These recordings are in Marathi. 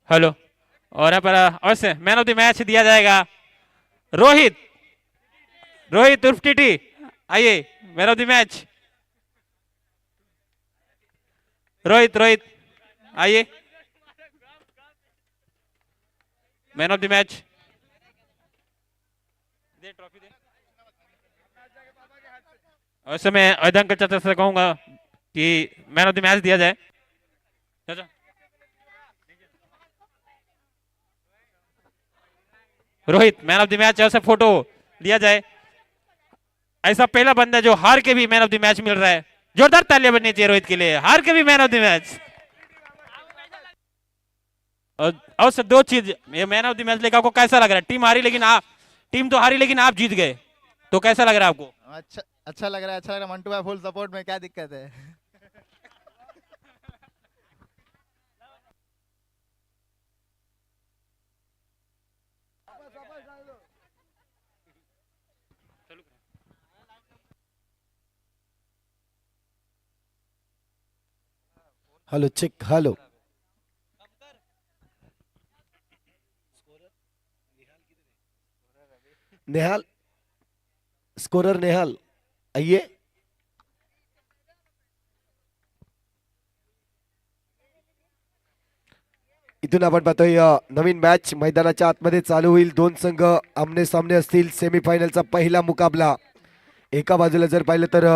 हेलो। और यहाँ पर अवश्य मैन ऑफ द मैच दिया जाएगा रोहित। रोहित उर्फ टीटी, आइए man of the match. Rohit Rohit आइए, मैन ऑफ द मैच। दे ट्रॉफी दे। वैसे मैं अयोध्या अंकल चाचा से कहूंगा कि मैन ऑफ द मैच दिया जाए। चाचा Rohit man of the match, ऐसे फोटो लिया जाए। ऐसा पहला बंदा जो हार के भी मैन ऑफ द मैच मिल रहा है। जोरदार तालियां बननी चाहिए रोहित के लिए, हार के भी मैन ऑफ द मैच। और सर दो चीज, ये मैन ऑफ द मैच लेकर आपको कैसा लग रहा है? टीम हारी लेकिन आप, टीम तो हारी लेकिन आप जीत गए, तो कैसा लग रहा है आपको? अच्छा अच्छा लग रहा है, अच्छा लग रहा है। मंटू भाई फुल सपोर्ट में, क्या दिक्कत है? Hello check, hello. Nehal, scorer Nehal आइए। इथून आपण पाहतोय नवीन मॅच मैदानाच्या आतमध्ये चालू होईल। दोन संघ आमने सामने असतील। सेमीफायनलचा पहिला मुकाबला। एका बाजूला जर पाहिलं तर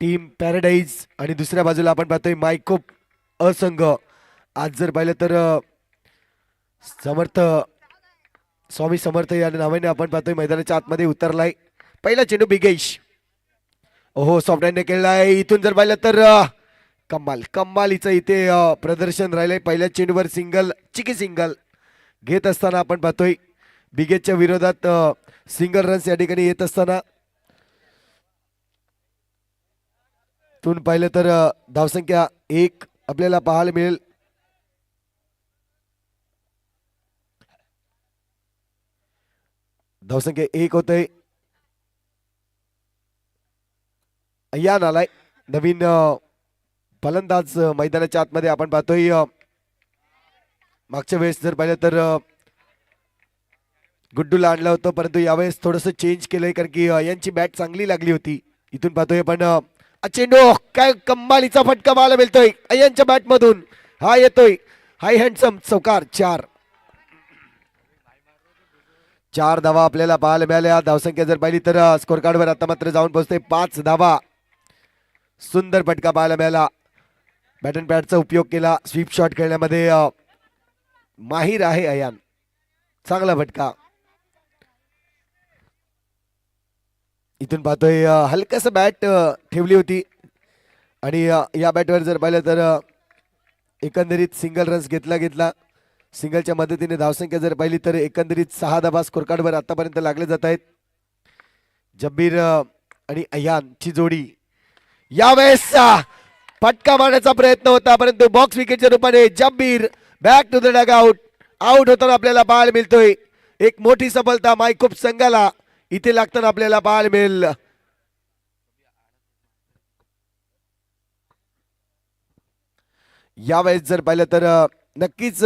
टीम पॅराडाईज आणि दुसऱ्या बाजूला आपण पाहतोय मायकोप असंघ। आज जर पाहिलं तर समर्थ, स्वामी समर्थ या नावाने आपण पाहतोय मैदानाच्या आतमध्ये उतरलाय। पहिला चेंडू बिगेश, ओहो सॉफ्टहँडने खेळलाय। इथून जर पाहिलं तर कमाल कमालीचं इथे प्रदर्शन राहिलंय। पहिल्या चेंडूवर सिंगल, चिकी सिंगल घेत असताना आपण पाहतोय बिगेच्या विरोधात सिंगल रन्स या ठिकाणी येत असताना। तून पाहिलं तर धावसंख्या 1 आपल्याला पाहायला मिळेल। धावसंख्या 1 होतंय। अय्यान आलाय नवीन फलंदाज मैदानाच्या आतमध्ये आपण पाहतोय। मागच्या वेळेस जर पाहिलं तर गुड्डूला आणलं होतं, परंतु यावेळेस थोडंसं चेंज केलंय कारण की यांची बॅट चांगली लागली होती। इथून पाहतोय पण चेंडू, काय कमालीचा फटका पाहायला मिळतोय अय्यांच्या बॅट मधून। हा येतोय हाय हँडसम चौकार। 4 धावा आपल्याला पाहायला मिळाल्या। धावसंख्या जर पाहिली तर स्कोर कार्डवर आता मात्र जाऊन पोहोचते 5 धावा। सुंदर फटका पाहायला मिळाला। बॅट अँड पॅडचा उपयोग केला, स्वीप शॉट खेळण्यामध्ये माहिर आहे अयान। चांगला फटका। इथून पाहतोय हलकस बॅट ठेवली होती आणि या बॅटवर जर पाहिलं तर एकंदरीत सिंगल रन्स घेतला। सिंगलच्या मदतीने धावसंख्या जर पाहिली तर एकंदरीत 6 धावा स्कोर कार्डवर आतापर्यंत लागले जात आहेत। जब्बीर आणि अयानची जोडी, यावेळेस फटका मारण्याचा प्रयत्न होता परंतु बॉक्स विकेटच्या रूपाने Jabbir back to the dugout, out होताना आपल्याला पाहायला मिळतोय। एक मोठी सफलता मायकोप संघाला इथे लागताना आपल्याला पाहायला मिळेल। यावेळेस जर पाहिलं तर नक्कीच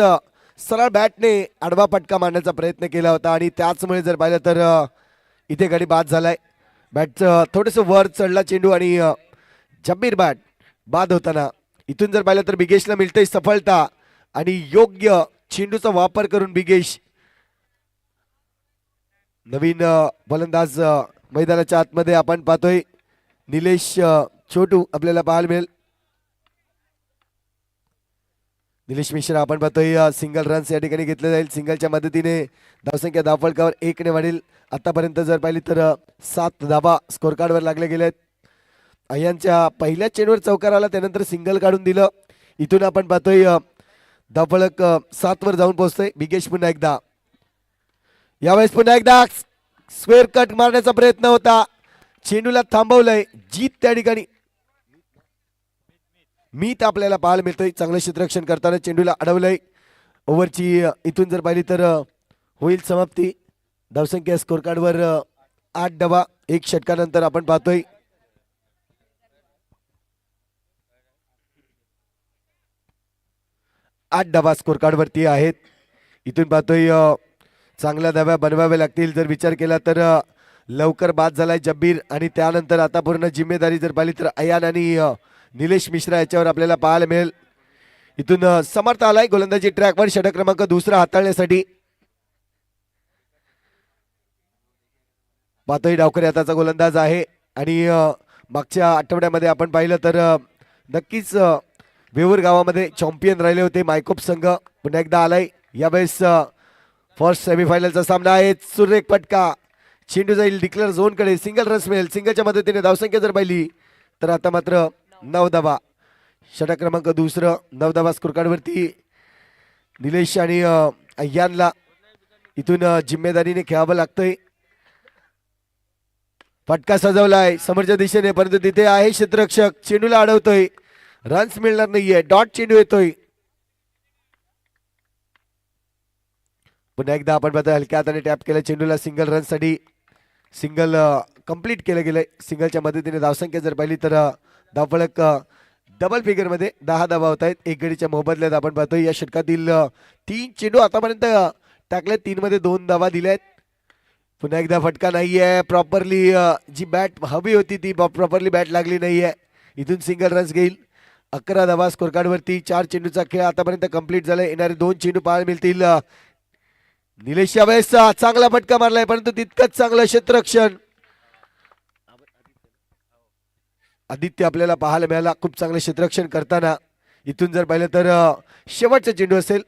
सरळ बॅटने आडवा फटका मारण्याचा प्रयत्न केला होता आणि त्याचमुळे जर पाहिलं तर इथे गडी बाद झालाय। बॅटचं थोडंसं वर चढला चेंडू आणि जब्बीर बॅट बाद होताना। इथून जर पाहिलं तर बिगेशला मिळते सफलता आणि योग्य चेंडूचा वापर करून बिगेश नवीन फलंदाज मैदानाच्या आतमध्ये आपण पाहतोय। निलेश छोटू आपल्याला पाहायला मिळेल। निलेश मिश्रा आपण पाहतोय सिंगल रन्स या ठिकाणी घेतले जाईल। सिंगलच्या मदतीने धावसंख्या धावफलकावर 1 ने वाढेल। आतापर्यंत जर पाहिली तर 7 धावा स्कोर कार्डवर लागले गेलेत। अय्यांच्या पहिल्या चेंडूवर चौकार आला, त्यानंतर सिंगल काढून दिलं। इथून आपण पाहतोय धावफलक 7 वर जाऊन पोहोचतोय। बिगेश पुन्हा एकदा, यावेळेस पुन्हा एकदा स्क्वेअर कट मारण्याचा प्रयत्न होता, चेंडूला थांबवलंय। जीत त्या ठिकाणी मीत आपल्याला पाहायला मिळतोय। चांगलं क्षेत्ररक्षण करताना चेंडूला अडवलंय। ओव्हरची इथून जर पाहिली तर होईल समाप्ती। धावसंख्या स्कोर कार्डवर 8 धावा 1 षटकानंतर आपण पाहतोय। 8 धावा स्कोर कार्ड वरती आहेत. इथून पाहतोय चांगल्या धाव्या बनवाव्या लागतील. जर विचार केला तर लवकर बाद झालाय जब्बीर आणि त्यानंतर आता पूर्ण जिम्मेदारी जर पाहिली तर अयान आणि निलेश मिश्रा याच्यावर आपल्याला पाहायला मिळेल. इथून समर्थ आलाय गोलंदाजी ट्रॅकवर षटक क्रमांक दुसरा हाताळण्यासाठी. पातोई डावकर याचा गोलंदाज आहे आणि मागच्या आठवड्यामध्ये आपण पाहिलं तर नक्कीच वेऊर गावामध्ये चॅम्पियन राहिले होते मायकोप संघ. पुन्हा एकदा आलाय. यावेळेस फर्स्ट सेमीफायनलचा सामना आहे. सुरेख फटका, चेंडू जाईल डिक्लेअर झोन कडे. सिंगल रन मिळेल. सिंगलच्या मदतीने धावसंख्या जर पाहिली तर आता मात्र 9 धावा. षटक क्रमांक दुसरं 9 धावा स्कोर कार्ड वरती. निलेश आणि अय्यानला इथून जिम्मेदारीने खेळावं लागतंय. फटका सजवलाय समोरच्या दिशेने परंतु तिथे आहे क्षेत्ररक्षक. चेंडूला अडवतोय. रन्स मिळणार नाहीये. डॉट चेंडू येतोय. पुन्हा एकदा आपण पाहतोय हलक्या हाताने टॅप केलं चेंडूला. सिंगल रन साठी सिंगल कंप्लीट केलं गेलंय. सिंगलच्या मदतीने धावसंख्या जर पाहिली तर धावफलक डबल फिगर मध्ये 10 धावा होत आहेत. एक गडीच्या मोबदल्यात आपण पाहतोय या षटकातील 3 चेंडू आतापर्यंत टाकले. 3 मध्ये 2 धावा दिल्यात. पुन्हा एकदा फटका नाहीये. प्रॉपरली जी बॅट हवी होती ती प्रॉपरली बॅट लागली नाहीये. इथून सिंगल रन्स घेईल. 11 धावा स्कोर कार्ड वरती. 4 चेंडूचा खेळ आतापर्यंत कंप्लीट झालाय. येणारे 2 चेंडू पाहायला मिळतील. निलेश यावेळेस चांगला फटका मारलाय परंतु तितकंच चांगलं क्षेत्ररक्षण. आदित्य आपल्याला पाहायला मिळाला खूप चांगलं क्षेत्ररक्षण करताना. इथून जर पाहिलं तर शेवटचा चेंडू असेल.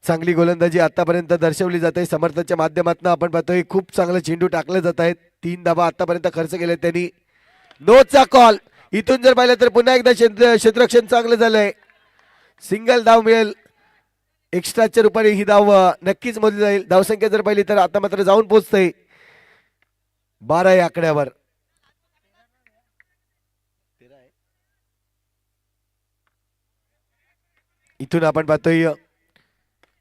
चांगली गोलंदाजी आतापर्यंत दर्शवली जाते समर्थाच्या माध्यमातून. आपण पाहतोय खूप चांगलं चेंडू टाकले जात आहेत. 3 धावा आतापर्यंत खर्च केले त्यांनी. नोचा कॉल. इथून जर पाहिलं तर पुन्हा एकदा क्षेत्ररक्षण चांगलं झालंय. सिंगल धाव मिळेल. एक्स्ट्राच्या रूपाने ही धाव नक्कीच मोजली जाईल. धावसंख्या जर पाहिली तर आता मात्र जाऊन पोहोचतंय 12 या आकड्यावर. इथून आपण पाहतोय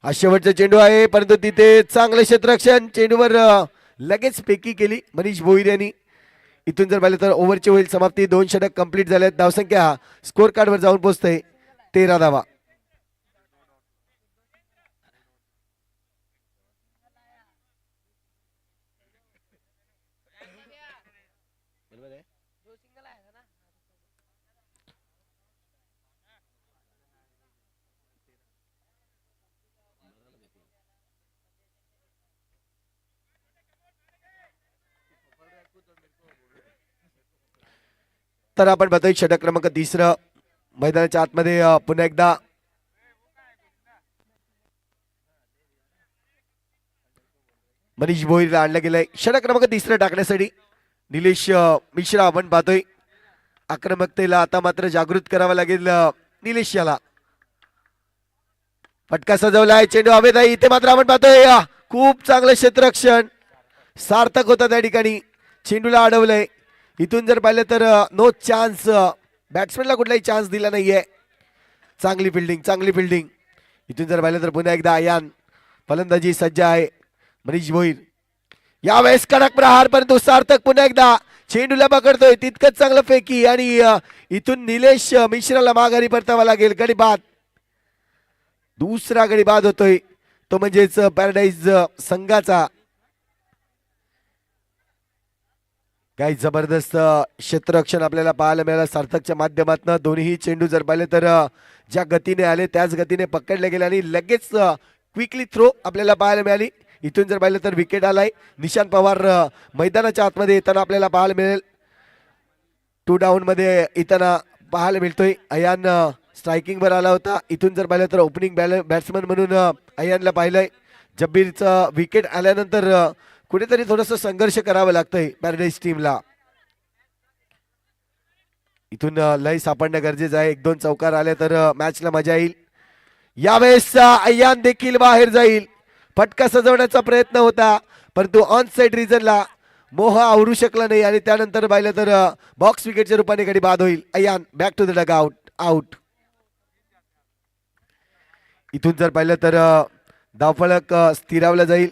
हा शेवटचा चेंडू आहे परंतु तिथे चांगलं क्षेत्ररक्षण. चेंडूवर लगेच फेकी केली मनीष भोईर यांनी. इथून जर पाहिलं तर ओव्हरची होईल समाप्ती. 2 षटक कंप्लीट झाले. धावसंख्या स्कोर कार्डवर जाऊन पोहोचते 13 धावा. तर आपण बघतोय षटक क्रमांक 3 मैदानाच्या आतमध्ये पुन्हा एकदा मनीष भोईरला आणलं गेलंय. षटक क्रमांक 3 टाकण्यासाठी निलेश मिश्रा आपण पाहतोय. आक्रमकतेला आता मात्र जागृत करावं लागेल निलेश याला. फटका सजवलाय. चेंडू हवेत आहे. इथे मात्र आपण पाहतोय खूप चांगलं क्षेत्ररक्षण सार्थक होता त्या ठिकाणी. चेंडूला अडवलंय. इथून जर पाहिलं तर नो चान्स. बॅट्समॅनला कुठलाही चान्स दिला नाहीये. चांगली फिल्डिंग चांगली फिल्डिंग. इथून जर पाहिलं तर पुन्हा एकदा अयान. फलंदाजी सज्ज आहे मनीष भोईर. यावेळेस कडक प्रहार परंतु सार्थक. पुन्हा एकदा चेंडूला पकडतोय. तितकंच चांगलं फेकी आणि इथून निलेश मिश्राला माघारी परतावा लागेल. गडी बाद. दुसरा गडी बाद होतोय तो म्हणजेच पॅराडाईज संघाचा. काही जबरदस्त क्षेत्ररक्षण आपल्याला पाहायला मिळालं सार्थकच्या माध्यमातून. दोन्ही चेंडू जर पाहिले तर ज्या गतीने आले त्याच गतीने पकडले गेले आणि लगेच क्विकली थ्रो आपल्याला पाहायला मिळाली. इथून जर पाहिलं तर विकेट आलाय. निशांत पवार मैदानाच्या आतमध्ये येताना आपल्याला पाहायला मिळेल. 2 डाऊन मध्ये येताना पाहायला मिळतोय. अयान स्ट्रायकिंग वर आला होता. इथून जर पाहिलं तर ओपनिंग बॅट्समन म्हणून अयानला पाहिलंय. जब्बीरचं विकेट आल्यानंतर कुठेतरी थोडस संघर्ष करावं लागतंय पॅराडाईज टीमला. इथून लय सापडणं गरजेचं आहे. 1-2 चौकार आले तर मॅचला मजा येईल. यावेळेस अयान देखील बाहेर जाईल. फटका सजवण्याचा प्रयत्न होता परंतु ऑन साइड रिजनला मोह आवरू शकला नाही आणि त्यानंतर पाहिलं तर बॉक्स विकेटच्या रूपाने गडी बाद होईल. Ayan back to the dugout. Out. इथून जर पाहिलं तर धावफलक स्थिरावला जाईल.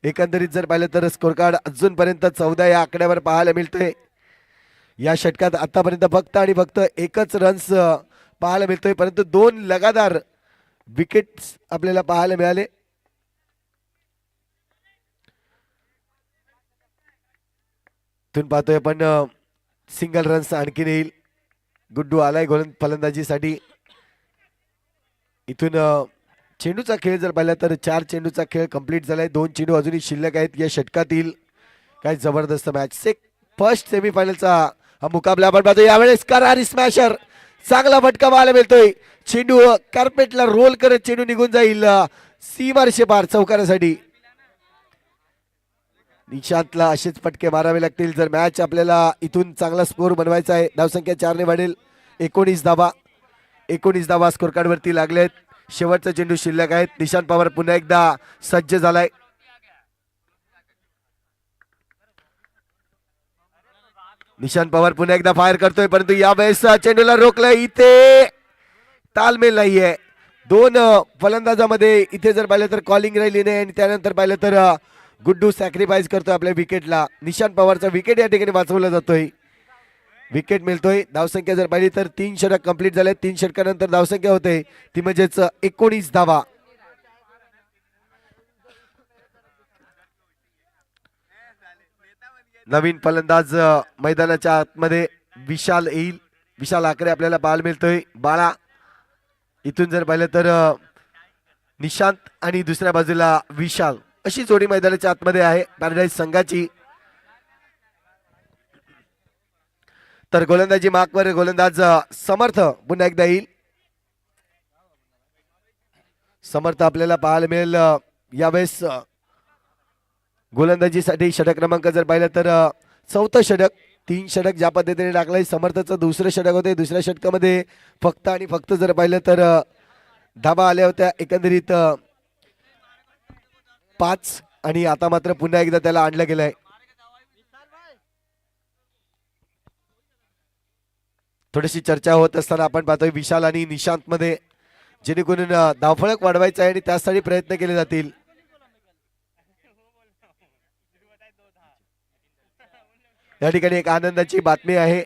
एकंदरीत जर पाहिलं तर स्कोर कार्ड अजूनपर्यंत 14 या आकड्यावर पाहायला मिळतोय. या षटकात आतापर्यंत फक्त आणि फक्त एकच रन्स पाहायला मिळतोय परंतु 2 लगातार विकेट्स आपल्याला पाहायला मिळाले. इथून पाहतोय आपण सिंगल रन्स आणखीन येईल. गुड्डू आलाय फलंदाजीसाठी. इथून चेंडूचा खेळ जर पाहिला तर 4 चेंडूचा खेळ कंप्लीट झालाय. 2 चेंडू अजूनही शिल्लक आहेत या षटकातील. काय जबरदस्त मॅच. फर्स्ट सेमीफायनलचा हा मुकाबला आपण पाहतो. यावेळेस करारी स्मॅशर, चांगला फटका पाहायला मिळतोय. चेंडू कार्पेटला रोल करत चेंडू निघून जाईल सीमारेषे पार चौकारासाठी. निशांतला असेच फटके मारावे लागतील जर मॅच आपल्याला इथून चांगला स्कोर बनवायचा आहे. धावसंख्या 4 ने वाढेल. 19 धावा स्कोर कार्ड वरती लागलेत. शेवटचा चेंडू शिल्लक आहेत. निशांत पवार पुन्हा एकदा सज्ज झालाय. निशांत पवार पुन्हा एकदा फायर करतोय परंतु यावेळेस चेंडूला रोखलंय. इथे तालमेल नाहीये 2 फलंदाजामध्ये. इथे जर पाहिलं तर कॉलिंग राहिली नाही आणि त्यानंतर पाहिलं तर गुड्डू सॅक्रिफाईस करतोय आपल्या विकेटला. निशांत पवारचा विकेट या ठिकाणी वाचवला जातोय. विकेट मिळतोय. धावसंख्या जर पाहिली तर 3 षटक कंप्लीट झाले. 3 षटकानंतर धावसंख्या होते ती म्हणजेच 19 धावा. नवीन फलंदाज मैदानाच्या आतमध्ये विशाल येईल. विशाल आकडे आपल्याला पाहायला मिळतोय. बाळा इथून जर पाहिलं तर निशांत आणि दुसऱ्या बाजूला विशाल अशी जोडी मैदानाच्या आतमध्ये आहे पॅराडाईज संघाची. तर गोलंदाजी मार्कवर गोलंदाज समर्थ पुन्हा एकदा येईल. समर्थ आपल्याला पाहायला मिळेल यावेळेस गोलंदाजीसाठी. षटक क्रमांक जर पाहिलं तर 4थं षटक. 3 षटक ज्या पद्धतीने टाकलंय. समर्थचं दुसरं षटक होते. दुसऱ्या षटकामध्ये फक्त आणि फक्त जर पाहिलं तर धाबा आल्या होत्या एकंदरीत 5 आणि आता मात्र पुन्हा एकदा त्याला आणलं गेलंय. थोडीशी चर्चा होत असताना आपण पाहतोय विशाल आणि निशांत मध्ये जेणेकरून धावफलक वाढवायचा आहे आणि त्यासाठी प्रयत्न केले जातील. या ठिकाणी एक आनंदाची बातमी आहे.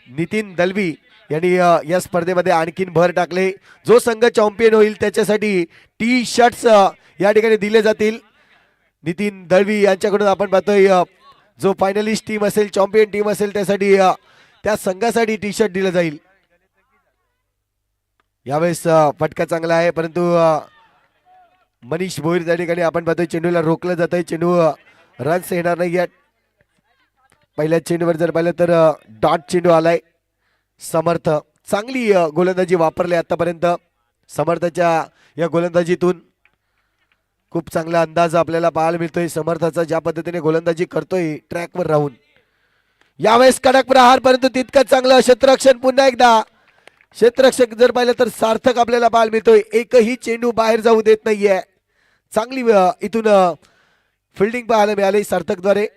नितीन दलवी यांनी या स्पर्धेमध्ये आणखीन भर टाकले. जो संघ चॅम्पियन होईल त्याच्यासाठी टी शर्ट्स या ठिकाणी दिले जातील. नितीन दळवी यांच्याकडून आपण पाहतोय जो फायनलिस्ट टीम असेल, चॅम्पियन टीम असेल त्यासाठी त्या संघासाठी टी शर्ट दिलं जाईल. यावेळेस फटका चांगला आहे परंतु मनीष भोईर त्या ठिकाणी आपण पाहतोय चेंडूला रोखलं जातंय. चेंडू रन्स येणार नाही आहेत. पहिल्या चेंडूवर जर पाहिलं तर डॉट चेंडू आलाय. समर्थ चांगली गोलंदाजी वापरली आतापर्यंत. समर्थच्या या गोलंदाजीतून खूप चांगला अंदाज आपल्याला पाहायला मिळतोय समर्थाचा. ज्या पद्धतीने गोलंदाजी करतोय ट्रॅकवर राहून. यावेळेस कडक प्रहार परंतु तितकंच चांगलं क्षेत्ररक्षण. पुन्हा एकदा क्षेत्ररक्षक जर पाहिलं तर सार्थक आपल्याला पाहायला मिळतोय. एकही चेंडू बाहेर जाऊ देत नाहीये. चांगली इथून फिल्डिंग पाहायला मिळाली सार्थकद्वारे.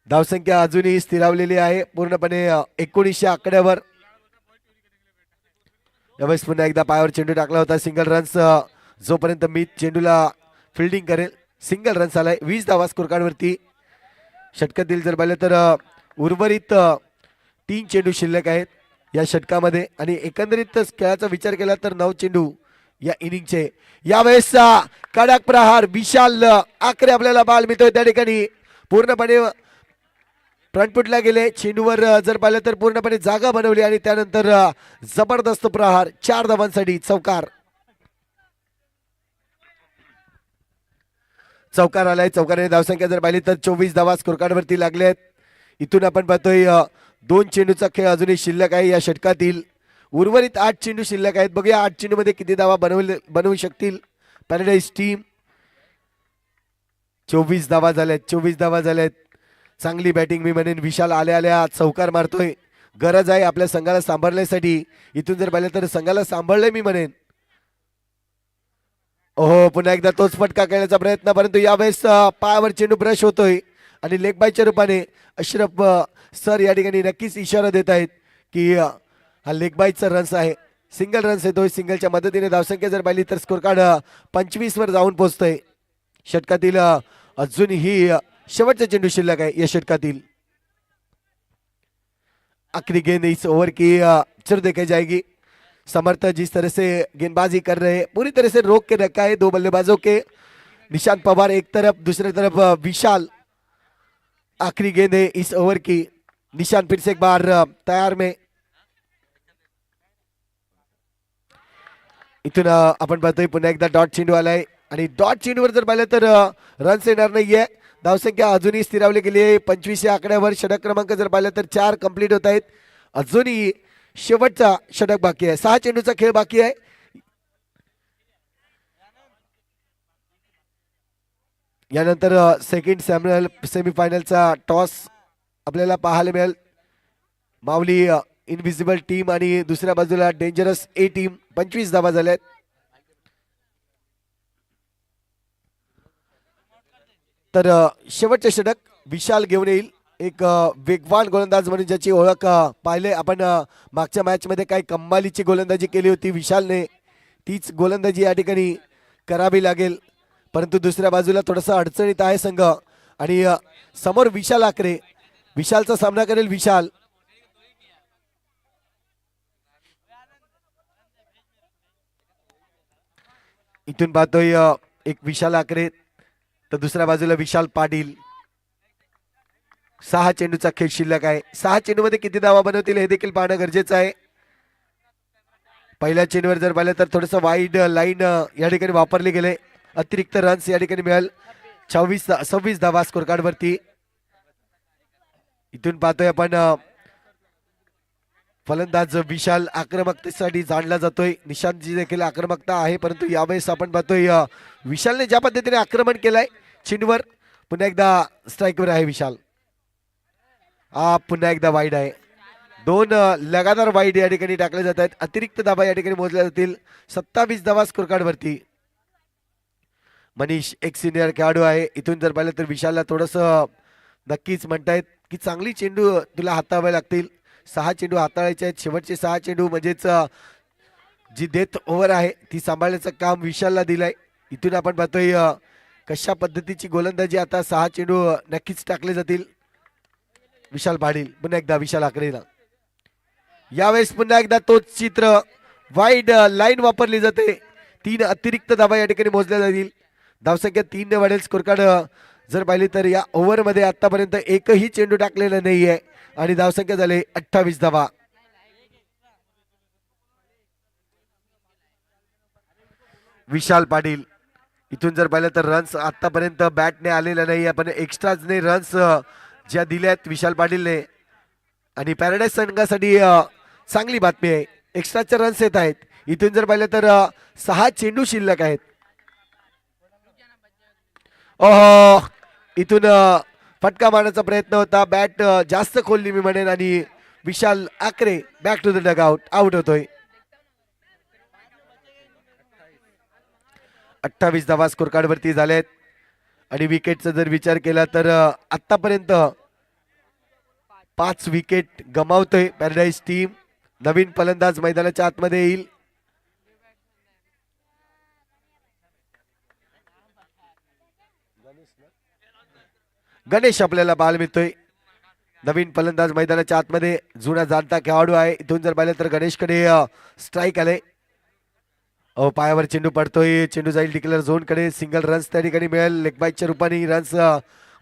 धावसंख्या अजूनही स्थिरावलेली आहे पूर्णपणे 1900 आकड्यावर. यावेळेस पुन्हा एकदा पायावर चेंडू टाकला होता. सिंगल रन्स जोपर्यंत मी चेंडूला फिल्डिंग करेल. सिंगल रन्स आलाय. 20 धावा स्कोर कार्ड वरती. षटकातील जर पाहिलं तर उर्वरित 3 चेंडू शिल्लक आहेत या षटकामध्ये आणि एकंदरीत खेळाचा विचार केला तर 9 चेंडू या इनिंगचे. यावेळेस कडक प्रहार विशाल आकडे आपल्याला पाहायला मिळतोय. त्या ठिकाणी पूर्णपणे फ्रंटफुटला गेले. चेंडूवर जर पाहिलं तर पूर्णपणे जागा बनवली आणि त्यानंतर जबरदस्त प्रहार. 4 धावांसाठी चौकार. चौकार आलाय. चौकाराने धावसंख्या जर पाहिली तर 24 धावा स्कोर कार्ड वरती लागलेत. इथून आपण पाहतोय 2 चेंडूचा खेळ अजूनही शिल्लक आहे या षटकातील. उर्वरित 8 चेंडू शिल्लक आहेत. बघूया 8 चेंडू मध्ये किती धावा बनवू शकतील पॅराडाईज टीम. 24 धावा झाल्यात. 24 धावा झाल्यात. चांगली बॅटिंग मी म्हणेन. विशाल आल्या आल्या चौकार मारतोय. गरज आहे आपल्या संघाला सांभाळण्यासाठी. इथून जर पाहिलं तर संघाला सांभाळलंय मी म्हणेन. ओहो पुन्हा एकदा तोच फटका खेळण्याचा प्रयत्न परंतु यावेळेस पायावर चेंडू ब्रश होतोय आणि लेग बायच्या रूपाने अशरफ सर या ठिकाणी नक्कीच इशारा देत आहेत की हा लेग बायचा रन्स आहे. सिंगल रन्स येतोय. सिंगलच्या मदतीने धावसंख्या जर पाहिली तर स्कोर कार्ड 25 वर जाऊन पोहोचतोय. षटकातील अजूनही शेवटचा चेंडू शिल्लक आहे या षटकातील. आखरी गेंद इस ओवर की चर देखी जाएगी. समर्थ जिस तरह से गेंदबाजी कर रहे हैं पूरी तरह से रोक के रखा है दो बल्लेबाजों के। निशांत पवार एक तरफ, दूसरी तरफ विशाल। आखिरी गेंद है इस ओव्हर की। निशांत फिर से एक बार तयार में। इथून आपण पाहतोय पुन्हा एकदा डॉट चेंडू आलाय आणि डॉट चेंडूवर जर पाहिलं तर रन्स येणार नाहीये। धावसंख्या अजूनही स्थिरावली गेली आहे 25 या आकड्यावर। षटक क्रमांक जर पाहिलं तर 4 कंप्लीट होत आहेत। अजूनही शेवटचा षटक बाकी आहे। 6 चेंडूचा खेळ बाकी आहे। यानंतर सेकंड सेमीफायनलचा टॉस आपल्याला पाहायला मिळेल। माऊली इनविजिबल टीम आणि दुसऱ्या बाजूला डेंजरस ए टीम। 25 धावा झाल्यात। तर शेवटचे षटक विशाल घेऊन येईल। एक वेगवान गोलंदाज म्हणून ज्याची ओळख पाहिले आपण मागच्या मॅच मध्ये काही कमालीची गोलंदाजी केली होती विशालने, तीच गोलंदाजी या ठिकाणी करावी लागेल। परंतु दुसऱ्या बाजूला थोडासा अडचणीत आहे संघ आणि समोर विशाल आकरे। विशालचा सामना करेल विशाल। इथून पाहतोय एक विशाल आकरे तर दुसऱ्या बाजूला विशाल पाटील। 6 चेंडूचा खेळ शिल्लक आहे। 6 चेंडूमध्ये किती धावा बनवतील हे देखील पाहणं गरजेचं आहे। पहिल्या चेंडूवर जर पाहिलं तर थोडंसं वाईड लाईन या ठिकाणी वापरले गेले। अतिरिक्त रन्स या ठिकाणी मिळेल। 26 धावा स्कोर कार्ड वरती। इथून पाहतोय आपण फलंदाज विशाल आक्रमकतेसाठी जाणला जातोय। निशांतजी देखील आक्रमकता आहे परंतु यावेळेस आपण पाहतोय विशालने ज्या पद्धतीने आक्रमण केलंय चेंडूवर। पुन्हा एकदा स्ट्राईकवर आहे विशाल। पुन्हा एकदा वाईड आहे। 2 लगातार वाईड या ठिकाणी टाकले जात आहेत। अतिरिक्त धावा या ठिकाणी मोजल्या जातील। 27 धावा स्कोर कार्ड वरती। मनीष एक सिनियर खेळाडू आहे। इथून जर पाहिलं तर विशालला थोडस नक्कीच म्हणतायत की चांगली चेंडू तुला हाताळावे लागतील। 6 चेंडू हाताळायचे आहेत। शेवटचे 6 चेंडू म्हणजेच जी डेथ ओव्हर आहे ती सांभाळण्याचं काम विशालला दिलंय। इथून आपण पाहतोय कशा पद्धतीची गोलंदाजी आता 6 चेंडू नक्कीच टाकले जातील। विशाल पाटील पुन्हा एकदा विशाल आकरेला। यावेळेस पुन्हा एकदा तोच चित्र। वाईड लाईन वापरली जाते। 3 अतिरिक्त धावा या ठिकाणी मोजल्या जातील। धावसंख्या 3 ने वाढेल। स्कोर कार्ड जर पाहिली तर या ओव्हर मध्ये आतापर्यंत एकही चेंडू टाकलेला नाहीये आणि धावसंख्या झाले 28 धावा। विशाल पाटील इथून जर पाहिलं तर रन्स आतापर्यंत बॅटने आलेला नाही आपण एक्स्ट्राजने रन्स ज्या दिल्यात विशाल पाटीलने आणि पॅराडाईज संघासाठी चांगली बातमी आहे। एक्स्ट्राचे रन्स येत आहेत। इथून जर पाहिलं तर 6 चेंडू शिल्लक आहेत। ओहो इथून फटका मारण्याचा प्रयत्न होता। बॅट जास्त खोलली मी म्हणेन आणि Vishal Akare back to the dugout होतोय। 28 धावा स्कोर कार्ड वरती झालेत आणि विकेटचा जर विचार केला तर आतापर्यंत 5 विकेट गमावतोय पॅराडाईज टीम। नवीन फलंदाज मैदानाच्या आतमध्ये येईल। गणेश आपल्याला पाहायला मिळतोय। नवीन फलंदाज मैदानाच्या आतमध्ये जुना जाणता खेळाडू आहे। इथून जर पाहिलं तर गणेशकडे स्ट्राईक आले। पायावर चेंडू पडतोय। चेंडू जाईल डिक्लेअर झोन कडे। सिंगल रन्स त्या ठिकाणी मिळेल। लेग बाईकच्या रूपाने रन्स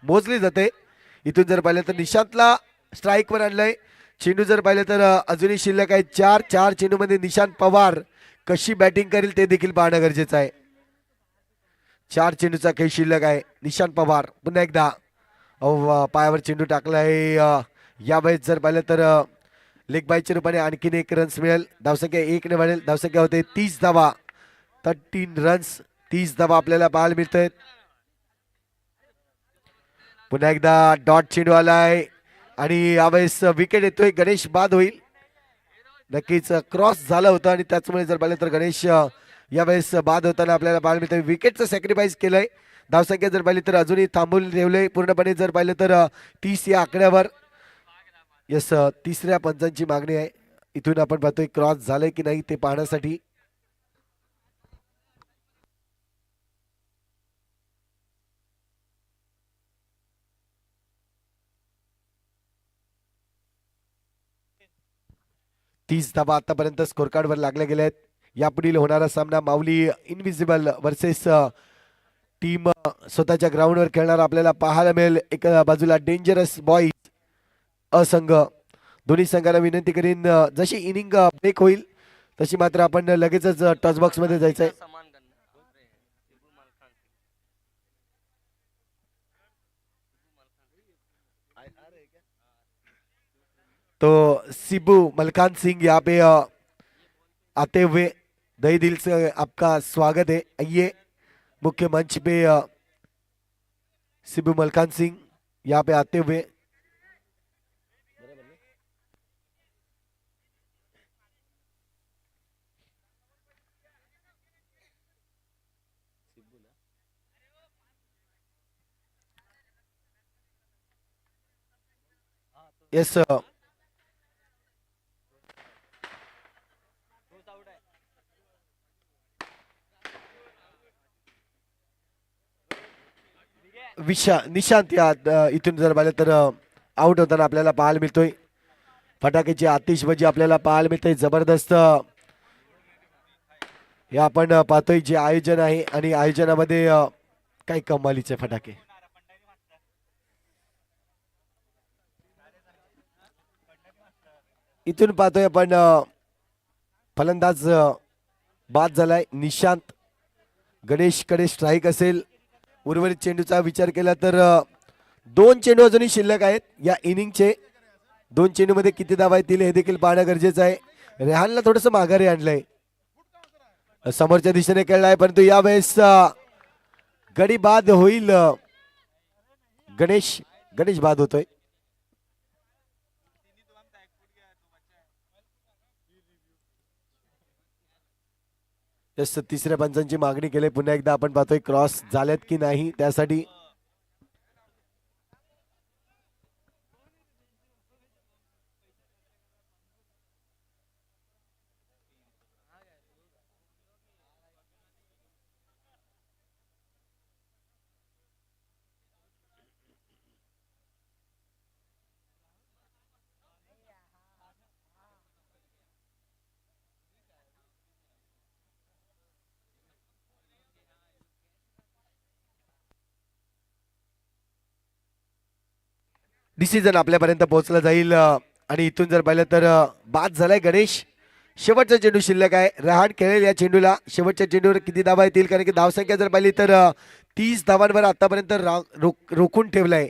मोजली जाते। इथून जर पाहिलं तर निशांतला स्ट्राईक वर आणलंय। चेंडू जर पाहिलं तर अजूनही शिल्लक आहे 4 चेंडू मध्ये निशांत पवार कशी बॅटिंग करेल ते देखील पाहणं गरजेचं आहे। 4 चेंडूचा खेळ शिल्लक आहे। निशांत पवार पुन्हा एकदा पायावर चेंडू टाकला आहे। यावेळेस जर पाहिलं तर लेग बाईच्या रूपाने आणखीन 1 रन्स मिळेल। धावसंख्या 1 ने वाढेल। धावसंख्या होते 30 धावा। 13 रन्स 30 धावा आपल्याला पाहायला मिळत आहेत। पुन्हा एकदा डॉट चेंडू आलाय आणि यावेळेस विकेट येतोय। गणेश बाद होईल। नक्कीच क्रॉस झालं होतं आणि त्याचमुळे जर पाहिलं तर गणेश यावेळेस बाद होताना आपल्याला पाहायला मिळतंय। विकेटचं सॅक्रिफाईस केलंय। धावसंख्या जर पाहिली तर अजूनही थांबवून ठेवलंय पूर्णपणे। जर पाहिलं तर 30 या आकड्यावर यस तिसऱ्या पंचांची मागणी आहे। इथून आपण पाहतोय क्रॉस झालंय की नाही ते पाहण्यासाठी। 30 धावा आतापर्यंत स्कोर कार्डवर लागल्या गेल्या आहेत. यापुढील होणारा सामना माऊली इनविजिबल वर्सेस टीम स्वतःच्या ग्राउंडवर खेळणार आपल्याला पाहायला मिळेल. एका बाजूला डेंजरस बॉईज असंघ. दोन्ही संघाला विनंती करीन जशी इनिंग ब्रेक होईल तशी मात्र आपण लगेचच टॉस बॉक्स मध्ये जायचंय. तो सिबू मलकान सिंह यहाँ पे आते हुए दही दिल से आपका स्वागत है. आइए मुख्य मंच पे सिबू मलकान सिंह यहाँ पे आते हुए. यस निशांत या इथून जर पाहिलं तर आउट होताना आपल्याला पाहायला मिळतोय. फटाक्याची आतिषबाजी आपल्याला पाहायला मिळते जबरदस्त. हे आपण पाहतोय जे आयोजन आहे आणि आयोजनामध्ये काही कमालीचे फटाके. इथून पाहतोय आपण फलंदाज बाद झालाय निशांत. गणेश कडे स्ट्राईक असेल. उर्वरित चेंडूचा विचार केला तर 2 चेंडू अजूनही शिल्लक आहेत या इनिंगचे. 2 चेंडूमध्ये किती धावा येतील हे देखील पाहणं गरजेचं आहे. रेहानला थोडस माघारी आणलंय. समोरच्या दिशेने खेळलाय परंतु यावेळेस गडी बाद होईल. गणेश बाद होतोय. तिसऱ्या पंचांची मागणी केली. पुन्हा एकदा आपण पाहतोय क्रॉस झाल्यात की नाही त्यासाठी. डिसिजन आपल्यापर्यंत पोहोचला जाईल आणि इथून जर पाहिलं तर बाद झालाय गणेश. शेवटचा चेंडू शिल्लक आहे. रहाण खेळेल या चेंडूला. शेवटच्या चेंडूवर किती धावा येतील कारण की धावसंख्या जर पाहिली तर 30 धावांवर आतापर्यंत रोखून ठेवलाय.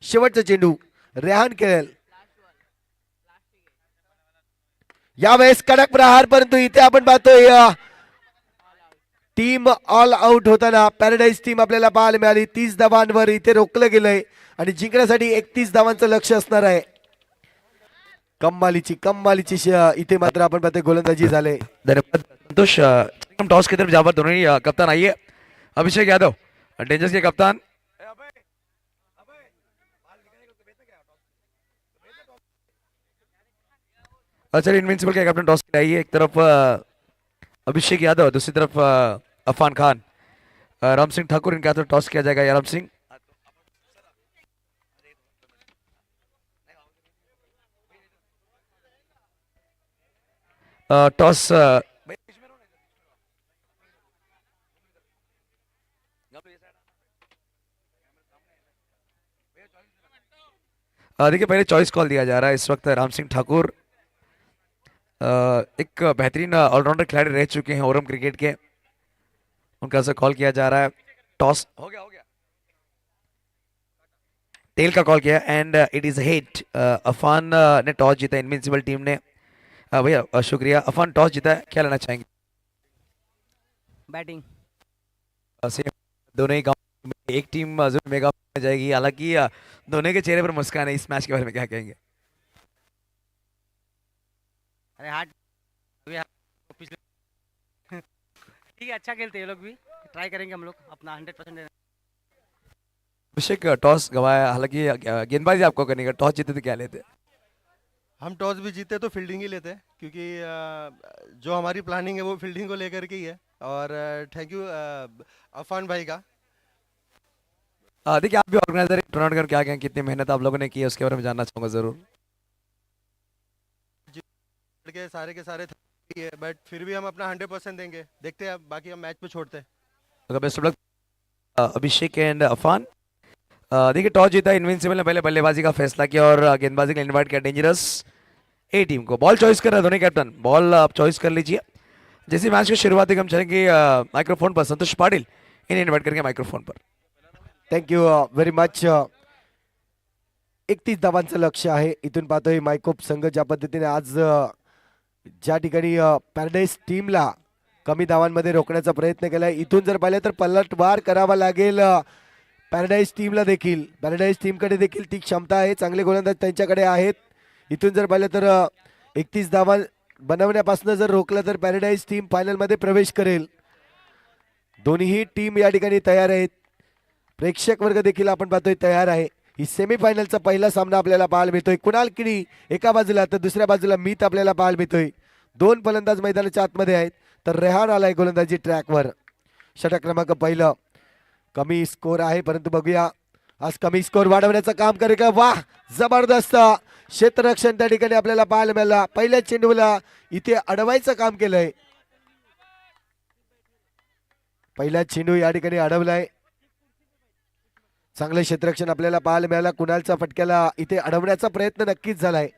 शेवटचा चेंडू रेहान खेळेल. यावेळेस कडक प्रहार परंतु इथे आपण पाहतोय टीम ऑल आउट होताना पॅराडाईज टीम आपल्याला पाहायला मिळाली. 30 धावांवर इथे रोखलं गेलंय आणि जिंकण्यासाठी 31 धावांचं लक्ष असणार आहे. कम्मालीची इथे मात्र आपण पाहतोय गोलंदाजी झाले. धन्यवाद संतोष. टॉस की तरफ जावर दोनों ही कप्तान आइए. अभिषेक यादव डेंजर्स के कप्तान. चलिए इनविंसिबल के कैप्टन टॉस के आइए. एक तरफ अभिषेक यादव दूसरी तरफ अफान खान. राम सिंह ठाकुर इनके हाथ में टॉस किया जाएगा. या राम सिंह टॉस देखिए पहले चॉइस कॉल दिया जा रहा है इस वक्त. राम सिंह ठाकुर एक बेहतरीन ऑलराउंडर खिलाड़ी रह चुके हैं ओरम क्रिकेट के. उनका से कॉल किया जा रहा है. टॉस हो गया टेल का कॉल किया and it is hit. Afan ने टॉस जीता इनविंसिबल टीम ने. भैया शुक्रिया. अफान टॉस जीता है, क्या लेना चाहेंगे? बैटिंग. दोनों ही गांव में एक टीम जरूर मेगा में जाएगी. हालांकि दोनों के चेहरे पर मुस्कान है. इस मैच के बारे में क्या कहेंगे? अरे हार्ड ठीक है, अच्छा खेलते हैं ये लोग भी. ट्राई करेंगे हम लोग अपना 100% देना. अभिषेक टॉस गवाया. हालांकि गेंदबाजी आपको करनी है. टॉस जीते तो क्या लेते? हम टॉस भी जीते तो फील्डिंग ही लेते हैं क्योंकि जो हमारी प्लानिंग है वो फील्डिंग को लेकर के ही है. और थैंक यू अफान भाई का. देखिए आप भी ऑर्गेनाइजर टूर्नामेंट कर क्या कहें, कितनी मेहनत आप लोगों ने की है उसके बारे में जानना चाहूंगा जरूर. के सारे है, बट फिर भी हम अपना 100% देंगे। देखते हैं, बाकी हम मैच पे छोड़ते हैं। Best of luck Abhishek and Afan. देखिए टॉस जीता इनविंसिबल ने पहले बल्लेबाजी का फैसला किया और गेंदबाजी के लिए इन्वाइट किया डेंजरस ए टीम को। बॉल चॉइस कर रहा है धोनी कैप्टन, बॉल आप चॉइस कर लीजिए। जैसे मैच की शुरुआत हम चलेंगे माइक्रोफोन पर संतोष पाटिल, इन्हें इन्वाइट करेंगे माइक्रोफोन पर। Thank you very much. 31 धावांचं लक्ष आहे. इथून पाहतोय मायकोप संघ ज्या पद्धतीने आज ज्या ठिकाणी पॅराडाईज टीमला कमी धावांमध्ये रोखण्याचा प्रयत्न केलाय, इथून जर पाहिलं तर पलटवार करावा लागेल पॅराडाईज टीमला देखील. पॅराडाईज टीमकडे देखील ती क्षमता आहे, चांगले गोलंदाज त्यांच्याकडे आहेत. इथून जर पाहिलं तर 31 धावा बनवण्यापासून जर रोखलं तर पॅराडाईज टीम फायनलमध्ये प्रवेश करेल. दोन्ही टीम या ठिकाणी तयार आहेत. प्रेक्षक वर्ग देखील आपण पाहतोय तयार आहे. ही सेमीफायनलचा पहिला सामना आपल्याला पाहायला मिळतोय. कुणाल किनी एका बाजूला तर दुसऱ्या बाजूला मीत आपल्याला पाहायला मिळतोय. दोन फलंदाज मैदानाच्या आतमध्ये आहेत, तर रेहान आलाय गोलंदाजी ट्रॅकवर. षटक क्रमांक पहिलं. कमी स्कोर आहे, परंतु बघूया आज कमी स्कोर वाढवण्याचं काम करेल का. वाह, जबरदस्त क्षेत्ररक्षण त्या ठिकाणी आपल्याला पाहायला मिळाला. पहिल्या चेंडूला इथे अडवायचं काम केलंय. पहिला चेंडू या ठिकाणी अडवलाय. चांगलं क्षेत्ररक्षण आपल्याला पाहायला मिळाला. कुणालचा फटक्याला इथे अडवण्याचा प्रयत्न नक्कीच झालाय.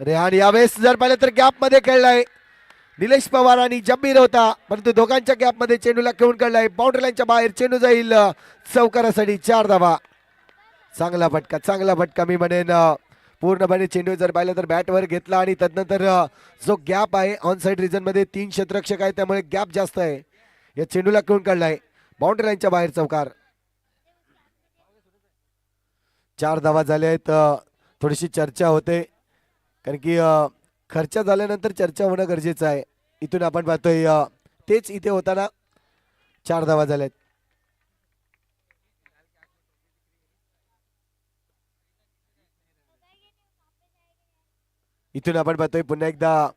रेहान यावेळेस जर पाहिलं तर गॅप मध्ये खेळलाय. निलेश पवार आणि जब्बीर होता, परंतु दोघांच्या गॅप मध्ये चेंडूला खेळून काढलाय. बाउंड्री लाईनच्या बाहेर चेंडू जाईल चौकारासाठी. 4 धावा. चांगला फटका मी म्हणेन. पूर्णपणे चेंडू जर पाहिलं तर बॅटवर घेतला आणि तदनंतर जो गॅप आहे ऑन साइड रिजन मध्ये 3 क्षेत्ररक्षक आहे, त्यामुळे गॅप जास्त आहे. या चेंडूला खेळून काढलाय बाउंड्री लाईनच्या बाहेर चौकार. 4 धावा झाल्या आहेत. थोडीशी चर्चा होते, कारण की खर्च झाल्यानंतर चर्चा होणं गरजेचं आहे. इथून आपण पाहतोय तेच इथे होताना 4 धावा झाल्यात. इथून आपण पाहतोय पुन्हा एकदा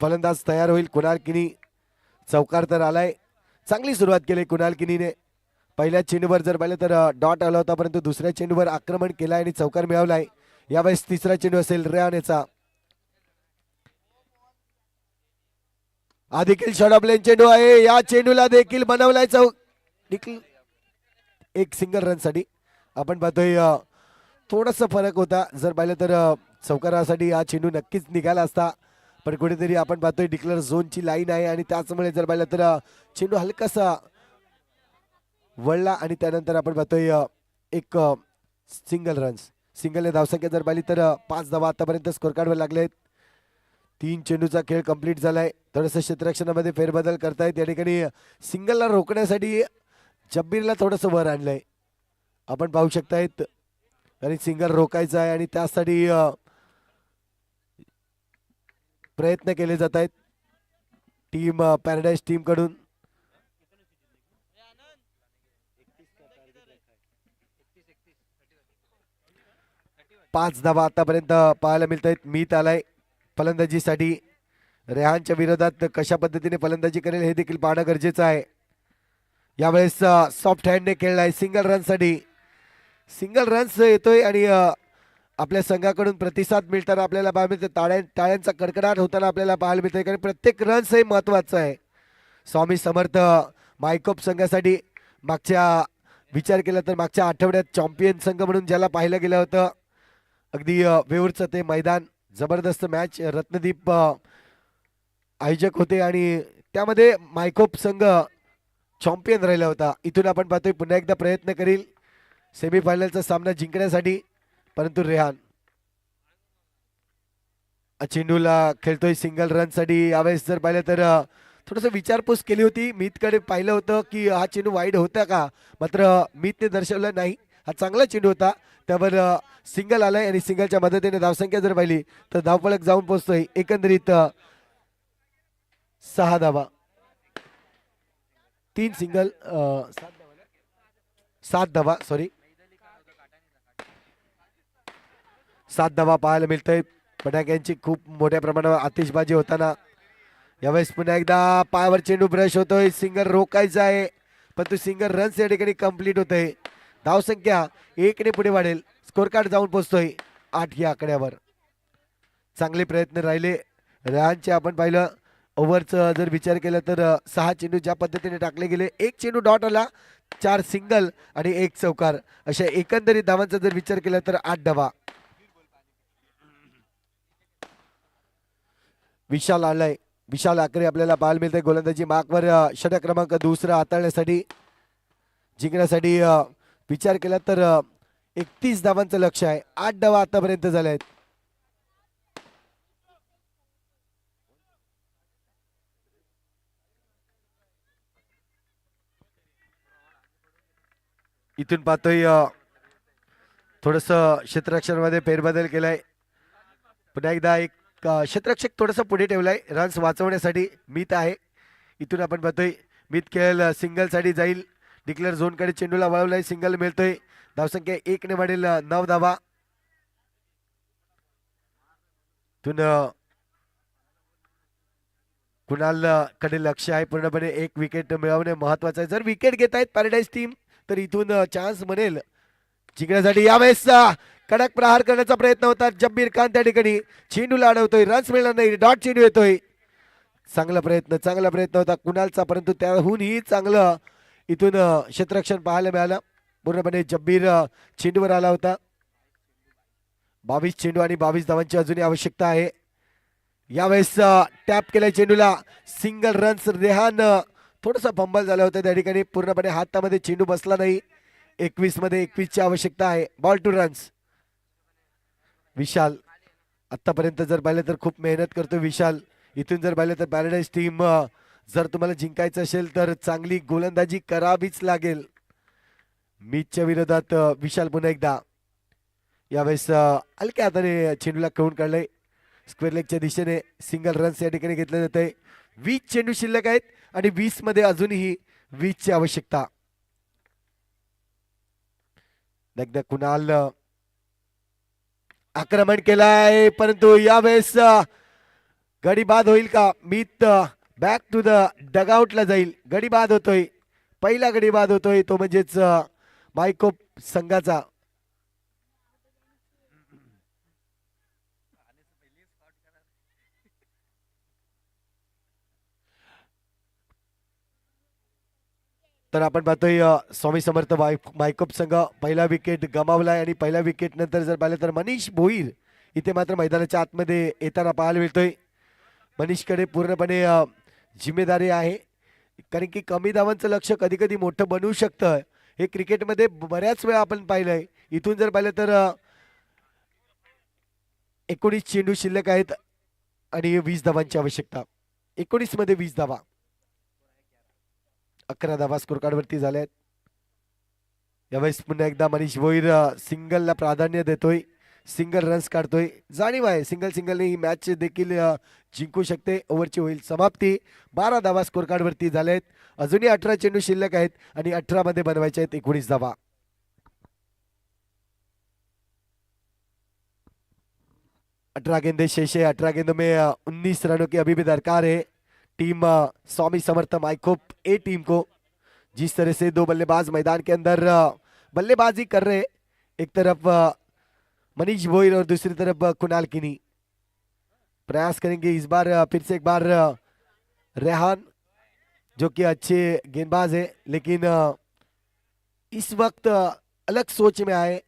फलंदाज तयार होईल. कुणाल किनी चौकार तर आलाय. चांगली सुरुवात केली कुणाल किनीने. पहिल्या चेंडूवर जर पाहिलं तर डॉट आला होता, परंतु दुसऱ्या चेंडूवर आक्रमण केलाय आणि चौकार मिळवलाय. यावेळेस तिसरा चेंडू असेल रेहानेचा. हा देखील शॉर्ट ऑफ लेन चेंडू आहे. या चेंडूला देखील बनवलाय एक सिंगल रन साठी. आपण पाहतोय थोडासा फरक होता. जर पाहिलं तर चौकारासाठी हा चेंडू नक्कीच निघाला असता, पण कुठेतरी आपण पाहतोय डिक्लेअर झोनची लाईन आहे आणि त्याचमुळे जर पाहिलं तर चेंडू हलकासा वळला आणि त्यानंतर आपण पाहतोय एक सिंगल रन्स. सिंगलने धावसंख्या जर पाहिली तर 5 धावा आतापर्यंत स्कोर कार्डवर लागलेत. 3 चेंडूचा खेळ कंप्लीट झालाय. थोडंसं क्षेत्ररक्षणामध्ये फेरबदल करतायत. या ठिकाणी सिंगलला रोखण्यासाठी जब्बीरला थोडंसं वर आणलंय, आपण पाहू शकतायत. आणि सिंगल रोखायचा आहे आणि त्यासाठी प्रयत्न केले जात आहेत टीम पॅराडाईज टीम कडून. पाच धावा आतापर्यंत पाहायला मिळत आहेत. मीत आलाय फलंदाजीसाठी. रेहानच्या विरोधात कशा पद्धतीने फलंदाजी करेल हे देखील पाहणं गरजेचं आहे. यावेळेस सॉफ्ट हँडने खेळलाय सिंगल रनसाठी. सिंगल रन्स येतोय आणि आपल्या संघाकडून प्रतिसाद मिळताना आपल्याला पाहायला मिळतं. टाळ्यांचा कडकडाट होताना आपल्याला पाहायला मिळतंय, कारण प्रत्येक रन्स हे महत्वाचं आहे. स्वामी समर्थ मायकोप संघासाठी मागच्या विचार केला तर मागच्या आठवड्यात चॅम्पियन संघ म्हणून ज्याला पाहिलं गेलं होतं, अगदी वेऊरचं ते मैदान जबरदस्त मॅच. रत्नदीप आयोजक होते आणि त्यामध्ये मायकोप संघ चॅम्पियन राहिला होता. इथून आपण पाहतोय पुन्हा एकदा प्रयत्न करील सेमीफायनलचा सामना जिंकण्यासाठी, परंतु रेहान चेंडूला खेळतोय सिंगल रनसाठी. यावेळेस जर पाहिलं तर थोडंसं विचारपूस केली होती. मीतकडे पाहिलं होतं की हा चेंडू वाईड होता का, मात्र मीतने दर्शवलं नाही. हा चांगला चेंडू होता, त्यावर सिंगल आलाय आणि सिंगलच्या मदतीने धावसंख्या जर पाहिली तर धावफलक जाऊन पोहोचतोय. एकंदरीत 6 धावा, 3 सिंगल, 7 धावा, सॉरी 7 धावा पाहायला मिळतंय. पटाक्यांची खूप मोठ्या प्रमाणावर आतिषबाजी होताना. यावेळेस पुन्हा एकदा पायावर चेंडू ब्रश होतोय. सिंगल रोखायचा आहे, पण तो सिंगल रन्स या ठिकाणी कंप्लीट होतोय. धावसंख्या 1 ने पुढे वाढेल. स्कोर कार्ड जाऊन पोहोचतोय 8 या आकड्यावर. चांगले प्रयत्न राहिले रेहानचे. आपण पाहिलं ओव्हरचा जर विचार केला तर 6 चेंडू ज्या पद्धतीने टाकले गेले, 1 चेंडू डॉट आला, 4 सिंगल आणि 1 चौकार, अशा एकंदरीत धावांचा जर विचार केला तर 8 धावा. विशाल आलाय, विशाल आकरे आपल्याला पाहायला मिळते गोलंदाजी मार्कवर. षटक क्रमांक दुसरा हाताळण्यासाठी जिंकण्यासाठी विचार केला तर 31 धावांचं लक्ष आहे. 8 धावा आतापर्यंत झाल्या आहेत. इथून पाहतोय थोडस क्षेत्ररक्षणामध्ये फेरबदल केलाय. पुन्हा एकदा एक क्षेत्ररक्षक थोडस पुढे ठेवलाय रन्स वाचवण्यासाठी. मित आहे. इथून आपण पाहतोय मित खेळ सिंगल साठी जाईल. डिक्लेअर झोनकडे चेंडूला वळवलाय. सिंगल मिळतोय. धावसंख्या 1 ने वाढेल 9 धावा. इथून कुणाल कडे लक्ष आहे पूर्णपणे. 1 विकेट मिळवणे महत्वाचं आहे. जर विकेट घेत आहेत पॅराडाईज टीम तर इथून चान्स बनेल जिंकण्यासाठी. यावेळेस कडक प्रहार करण्याचा प्रयत्न होता. जब्बीर खान त्या ठिकाणी चेंडूला अडवतोय. रन्स मिळणार नाही. डॉट चेंडू येतोय. चांगला प्रयत्न होता कुणालचा, परंतु त्याहूनही चांगलं इथून क्षेत्ररक्षण पाहायला मिळालं. पूर्णपणे जब्बीर चेंडूवर आला होता. 22 चेंडू आणि 22 धावांची अजूनही आवश्यकता आहे. यावेळेस टॅप केलाय चेंडूला. Single runs. रेहान थोडासा फंबल झाला होता त्या ठिकाणी. पूर्णपणे हातामध्ये चेंडू बसला नाही. 21 मध्ये 21 ची आवश्यकता आहे. Ball two runs. विशाल आतापर्यंत जर पाहिलं तर खूप मेहनत करतो विशाल. इथून जर पाहिलं तर पॅराडाईज टीम जर तुम्हाला जिंकायचं असेल तर चांगली गोलंदाजी करावीच लागेल. मीचच्या विरोधात विशाल पुन्हा एकदा. यावेळेस हलक्या हाताने चेंडूला खेळून काढलंय. स्क्वेअर लेगच्या दिशेने सिंगल रन्स या ठिकाणी घेतले जात आहे. 20 चेंडू शिल्लक आहेत आणि 20 मध्ये अजूनही 20 ची आवश्यकता. एकदा कुणाल आक्रमण केलाय परंतु यावेळेस गडी बाद होईल का? मीत बॅक टू द डगआउटला जाईल. गडी बाद होतोय. पहिला गडी बाद होतोय तो म्हणजेच मायकोप संघाचा. तर आपण पाहतोय स्वामी समर्थ मायकोप संघ पहिला विकेट गमावलाय आणि पहिल्या विकेट नंतर जर पाहिलं तर मनीष भोईर इथे मात्र मैदानाच्या आतमध्ये येताना पाहायला मिळतोय. मनीषकडे पूर्णपणे जिम्मेदारी आहे कारण की कमी धावांचं लक्ष कधी कधी मोठं बनवू शकतं. हे क्रिकेटमध्ये बऱ्याच वेळा आपण पाहिलंय. इथून जर पाहिलं तर 19 चेंडू शिल्लक आहेत आणि 20 धावांची आवश्यकता. 19 मध्ये 20 धावा. 11 धावा स्कोर कार्ड वरती झाल्यात. यावेळेस पुन्हा एकदा मनीष भोईर सिंगलला प्राधान्य देतोय. सिंगल रन्स काढतोय. जाणीव आहे सिंगलने ही मॅच देखील जिंकू शकते. ओव्हरची होईल समाप्ती. 12 धावा स्कोर कार्ड वरती झाल्यात. अजूनही 18 चेंडू शिल्लक आहेत आणि 18 मध्ये बनवायचे आहेत 19 धावा. अठारह गेंदे शेष है. 18 गेंदों में 19 रनों की अभी भी दरकार है टीम स्वामी समर्थ माइकोप ए टीम को. जिस तरह से दो बल्लेबाज मैदान के अंदर बल्लेबाजी कर रहे, एक तरफ मनीष भोईर और दूसरी तरफ कुणाल किनी. प्रयास करेंगे इस बार फिर से एक बार रेहान जो कि अच्छे गेंदबाज है लेकिन इस वक्त अलग सोच में आए.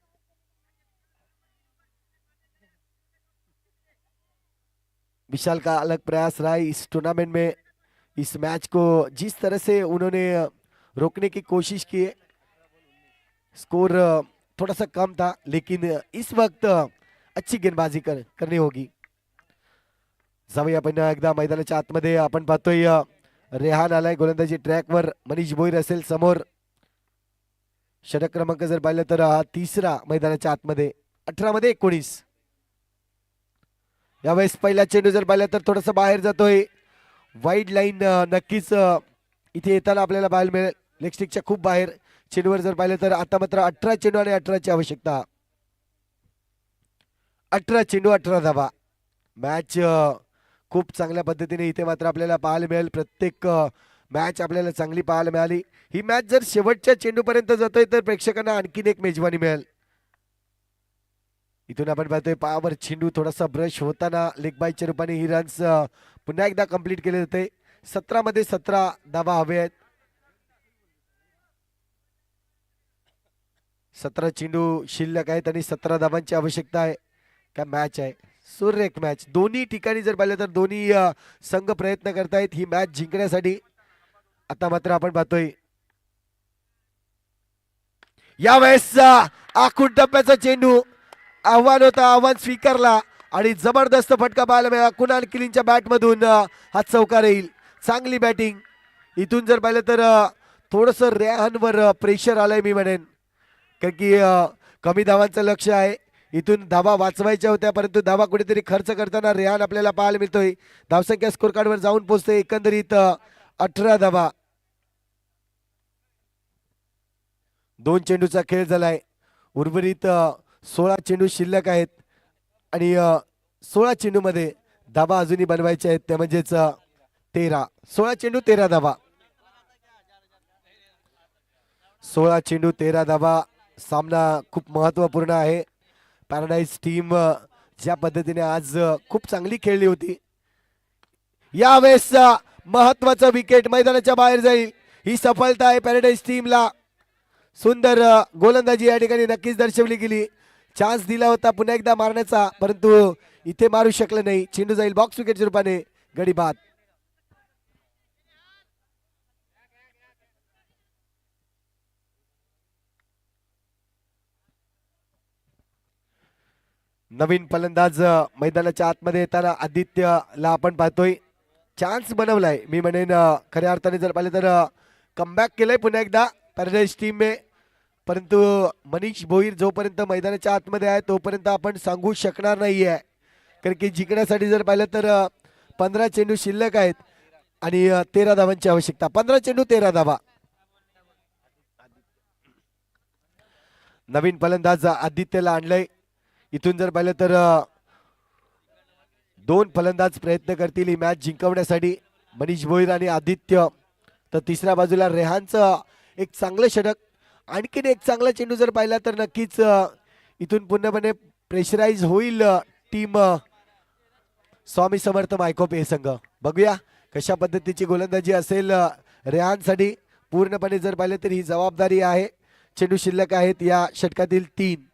विशाल का अलग प्रयास रहा इस टूर्नामेंट में. इस मैच को जिस तरह से उन्होंने रोकने की कोशिश की है, स्कोर थोड़ा सा कम था लेकिन इस वक्त अच्छी गेंदबाजी करनी होगी. जाऊया आपण एकदा मैदानाच्या आतमध्ये. आपण पाहतोय रेहान आलाय गोलंदाजी ट्रॅकवर. मनीष भोईर असेल समोर. षटक क्रमांक जर पाहिलं तर हा तिसरा मैदानाच्या आतमध्ये. 18 मध्ये 19. यावेळेस पहिला चेंडू जर पाहिला तर थोडस बाहेर जातोय. वाईड लाईन नक्कीच इथे येताना आपल्याला पाहायला मिळेल. लेग स्टिकच्या खूप बाहेर. चेंडूवर जर पाहिलं तर आता मात्र 18 चेंडू आणि 18 ची आवश्यकता. 18 चेंडू 18 धावा. मॅच खूप चांगल्या पद्धतीने इथे मात्र आपल्याला पाहायला मिळेल. प्रत्येक मॅच आपल्याला चांगली पाहायला मिळाली. ही मॅच जर शेवटच्या चेंडूपर्यंत जातोय तर प्रेक्षकांना आणखीन एक मेजवानी मिळेल. इथून आपण पाहतोय पायावर चेंडू थोडासा ब्रश होताना लेग बायच्या रूपाने ही रन्स पुन्हा एकदा कंप्लीट केले जाते. 17 मध्ये 17 धावा हवे आहेत. 17 चेंडू शिल्लक आहेत आणि 17 धावांची आवश्यकता आहे. काय मॅच आहे, सुरेख मॅच. दोन्ही ठिकाणी जर पाहिलं तर दोन्ही संघ प्रयत्न करतायत ही मॅच जिंकण्यासाठी. आता मात्र आपण पाहतोय यावेळेस आखून टप्प्याचा चेंडू. आव्हान होता, आव्हान स्वीकारला आणि जबरदस्त फटका पाहायला मिळाला. कुणाल किलींच्या बॅट मधून हा चौकार येईल. चांगली बॅटिंग. इथून जर पाहिलं तर थोडस रेहानवर प्रेशर आलंय मी म्हणेन, कारण की कमी धावांचं लक्ष आहे. इथून धावा वाचवायच्या होत्या परंतु धावा कुठेतरी खर्च करताना रेहान आपल्याला पाहायला मिळतोय. धावसंख्या स्कोर कार्डवर जाऊन पोहोचते एकंदरीत 18 धावा. 2 चेंडूचा खेळ झालाय. उर्वरित 16 चेंडू शिल्लक आहेत आणि 16 चेंडू मध्ये धावा अजूनही बनवायच्या आहेत, त्या म्हणजेच 16 चेंडू 13 धावा. 16 चेंडू 13 धावा. सामना खूप महत्वपूर्ण आहे. पॅराडाईज टीम ज्या पद्धतीने आज खूप चांगली खेळली होती, यावेळेस महत्वाचं विकेट मैदानाच्या बाहेर जाईल. ही सफलता आहे पॅराडाईज टीमला. सुंदर गोलंदाजी या ठिकाणी नक्कीच दर्शवली गेली. चान्स दिला होता पुन्हा एकदा मारण्याचा परंतु इथे मारू शकले नाही. चेंडू जाईल बॉक्स विकेटच्या रूपाने गडी बाद. नवीन फलंदाज मैदानाच्या आतमध्ये येताना आदित्यला आपण पाहतोय. चान्स बनवलाय मी म्हणेन, खऱ्या अर्थाने जर पाहिलं तर कमबॅक केलंय पुन्हा एकदा पॅराडाईज टीमने. परंतु मनीष भोईर जोपर्यंत मैदानाच्या आतमध्ये आहे तोपर्यंत आपण सांगू शकणार नाहीये, कारण की जिंकण्यासाठी जर पाहिलं तर 15 चेंडू शिल्लक आहेत आणि 13 धावांची आवश्यकता. 15 चेंडू 13 धावा. नवीन फलंदाज आदित्यला आणलंय. इथून जर पाहिलं तर 2 फलंदाज प्रयत्न करतील ही मॅच जिंकवण्यासाठी, मनीष भोईर आणि आदित्य. तर तिसऱ्या बाजूला रेहानचं एक चांगलं षटक, आणखीन एक चांगला चेंडू जर पाहिला तर नक्कीच इथून पूर्णपणे प्रेशराईज होईल टीम स्वामी समर्थ मायकोप हे संघ. बघूया कशा पद्धतीची गोलंदाजी असेल रेहानसाठी. पूर्णपणे जर पाहिलं तर ही जबाबदारी आहे. चेंडू शिल्लक आहेत या षटकातील 3.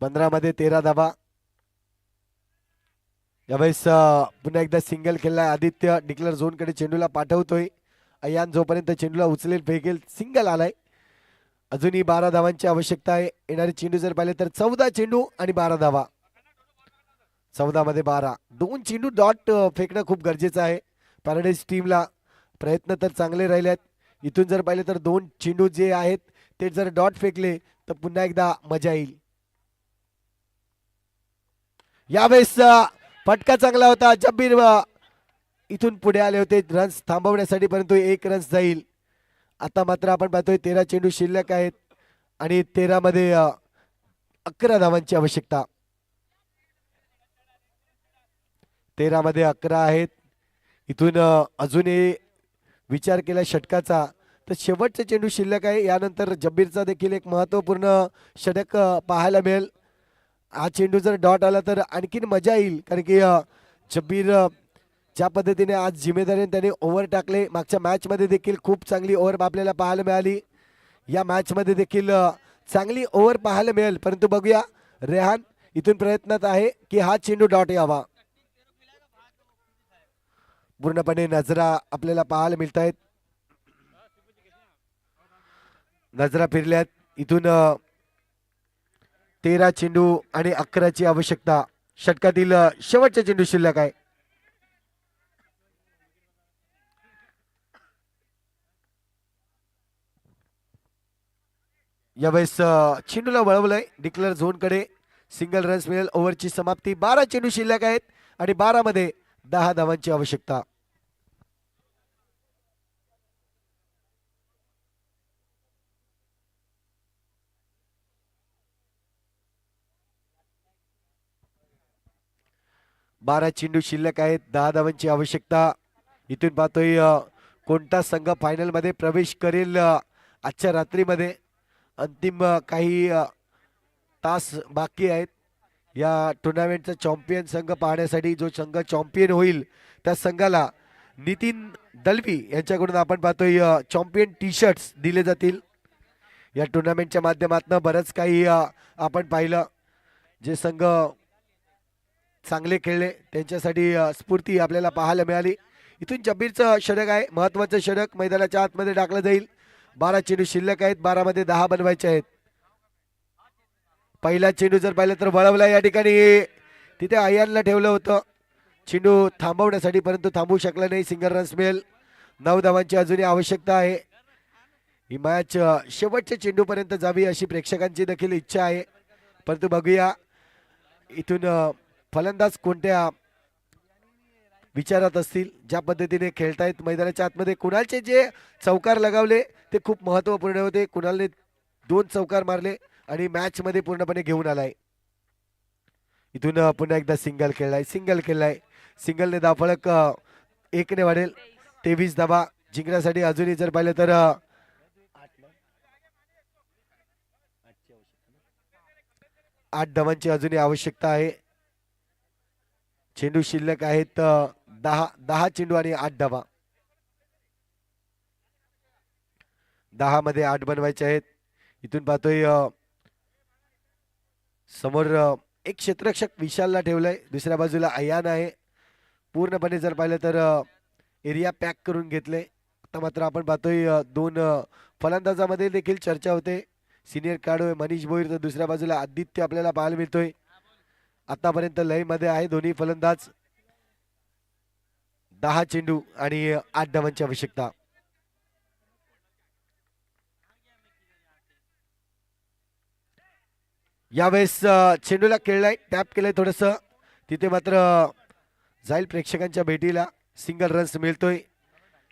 15 मध्ये 13 धावा. यावेळेस पुन्हा एकदा सिंगल खेळलाय आदित्य. डिक्लेअर झोन कडे चेंडूला पाठवतोय. अयान जोपर्यंत चेंडूला उचलेल फेकेल. सिंगल आलाय. अजूनही 12 धावांची आवश्यकता आहे. येणारे चेंडू जर पाहिले तर 14 चेंडू आणि 12 धावा. 14 मध्ये 12. 2 चेंडू डॉट फेकणं खूप गरजेचं आहे पॅराडाईज टीमला. प्रयत्न तर चांगले राहिले आहेत. इथून जर पाहिले तर 2 चेंडू जे आहेत ते जर डॉट फेकले तर पुन्हा एकदा मजा येईल. यावेळेस फटका चांगला होता. जब्बीर इथून पुढे आले होते रन्स थांबवण्यासाठी परंतु 1 रन्स जाईल. आता मात्र आपण पाहतोय 13 चेंडू शिल्लक आहेत आणि 13 मध्ये 11 धावांची आवश्यकता. 13 मध्ये 11 आहेत. इथून अजूनही विचार केला षटकाचा तर शेवटचे चेंडू शिल्लक आहे. यानंतर जब्बीरचा देखील एक महत्वपूर्ण षटक पाहायला मिळेल. हा चेंडू जर डॉट आला तर आणखीन मजा येईल, कारण की जब्बीर ज्या पद्धतीने आज जिम्मेदारीने त्याने ओव्हर टाकले. मागच्या मॅच मध्ये देखील खूप चांगली ओव्हर आपल्याला पाहायला मिळाली. या मॅच मध्ये देखील चांगली ओव्हर पाहायला मिळेल. परंतु बघूया रेहान इथून प्रयत्नात आहे की हा चेंडू डॉट यावा. पूर्णपणे नजरा आपल्याला पाहायला मिळत आहेत. नजरा फिरल्यात. इथून 13 चेंडू आणि 11 ची आवश्यकता. षटकातील शेवटचा चेंडू शिल्लक आहे. यावेळेस चेंडूला वळवलंय डिक्लेअर झोन कडे. सिंगल रन्स मिळेल. ओव्हरची समाप्ती. 12 चेंडू शिल्लक आहेत आणि 12 मध्ये 10 धावांची आवश्यकता. बारा चेंडू शिल्लक आहेत. 10 धावांची आवश्यकता. इथून पाहतोय कोणता संघ फायनल मध्ये प्रवेश करेल आजच्या रात्रीमध्ये. अंतिम काही तास बाकी आहेत या टुर्नामेंटचा चॅम्पियन संघ पाहण्यासाठी. जो संघ चॅम्पियन होईल त्या संघाला नितीन दलवी यांच्याकडून आपण पाहतोय चॅम्पियन टी शर्ट्स दिले जातील. या टुर्नामेंटच्या माध्यमातून बरंच काही आपण पाहिलं. जे संघ चांगले खेळले त्यांच्यासाठी स्फूर्ती आपल्याला पाहायला मिळाली. इथून जब्बीरचं षटक आहे, महत्वाचं षटक मैदानाच्या आतमध्ये टाकलं जाईल. 12 चेंडू शिल्लक आहेत, 12 मध्ये 10 बनवायचे आहेत. पहिला चेंडू जर पाहिलं तर वळवला या ठिकाणी, तिथे अय्यानला ठेवलं होतं चेंडू थांबवण्यासाठी, परंतु थांबवू शकला नाही. सिंगल रन्स मिळेल. 9 धावांची अजूनही आवश्यकता आहे. ही मॅच शेवटच्या चेंडूपर्यंत जावी अशी प्रेक्षकांची देखील इच्छा आहे. परंतु बघूया इथून फलंदाज कोणत्या विचारात असतील, ज्या पद्धतीने खेळतायत मैदानाच्या आतमध्ये. कुणालचे जे चौकार लगावले ते खूप महत्वपूर्ण होते. कुणालने 2 चौकार मारले आणि मॅच मध्ये पूर्णपणे घेऊन आलाय. इथून पुन्हा एकदा सिंगल खेळलाय. सिंगलने धावफलक 1 ने वाढेल. 23 धावा जिंकण्यासाठी अजूनही जर पाहिलं तर 8 धावांची अजूनही आवश्यकता आहे. चेंडू शिल्लक आहेत 10 चेंडू आणि 8 धावा. 10 मध्ये 8 बनवायचे आहेत. इथून पाहतोय समोर एक क्षेत्ररक्षक विशालला ठेवलंय, दुसऱ्या बाजूला अयान आहे. पूर्णपणे जर पाहिलं तर एरिया पॅक करून घेतले. आता मात्र आपण पाहतोय 2 फलंदाजामध्ये देखील चर्चा होते. सिनियर खेळाडू मनीष भोईर तर दुसऱ्या बाजूला आदित्य आपल्याला पाहायला मिळतोय. आतापर्यंत लय मध्ये आहे दोन्ही फलंदाज. 10 चेंडू आणि 8 धावांची आवश्यकता. यावेळेस चेंडूला खेळलाय, टॅप केलंय थोडस, तिथे मात्र जाईल प्रेक्षकांच्या भेटीला. सिंगल रन्स मिळतोय.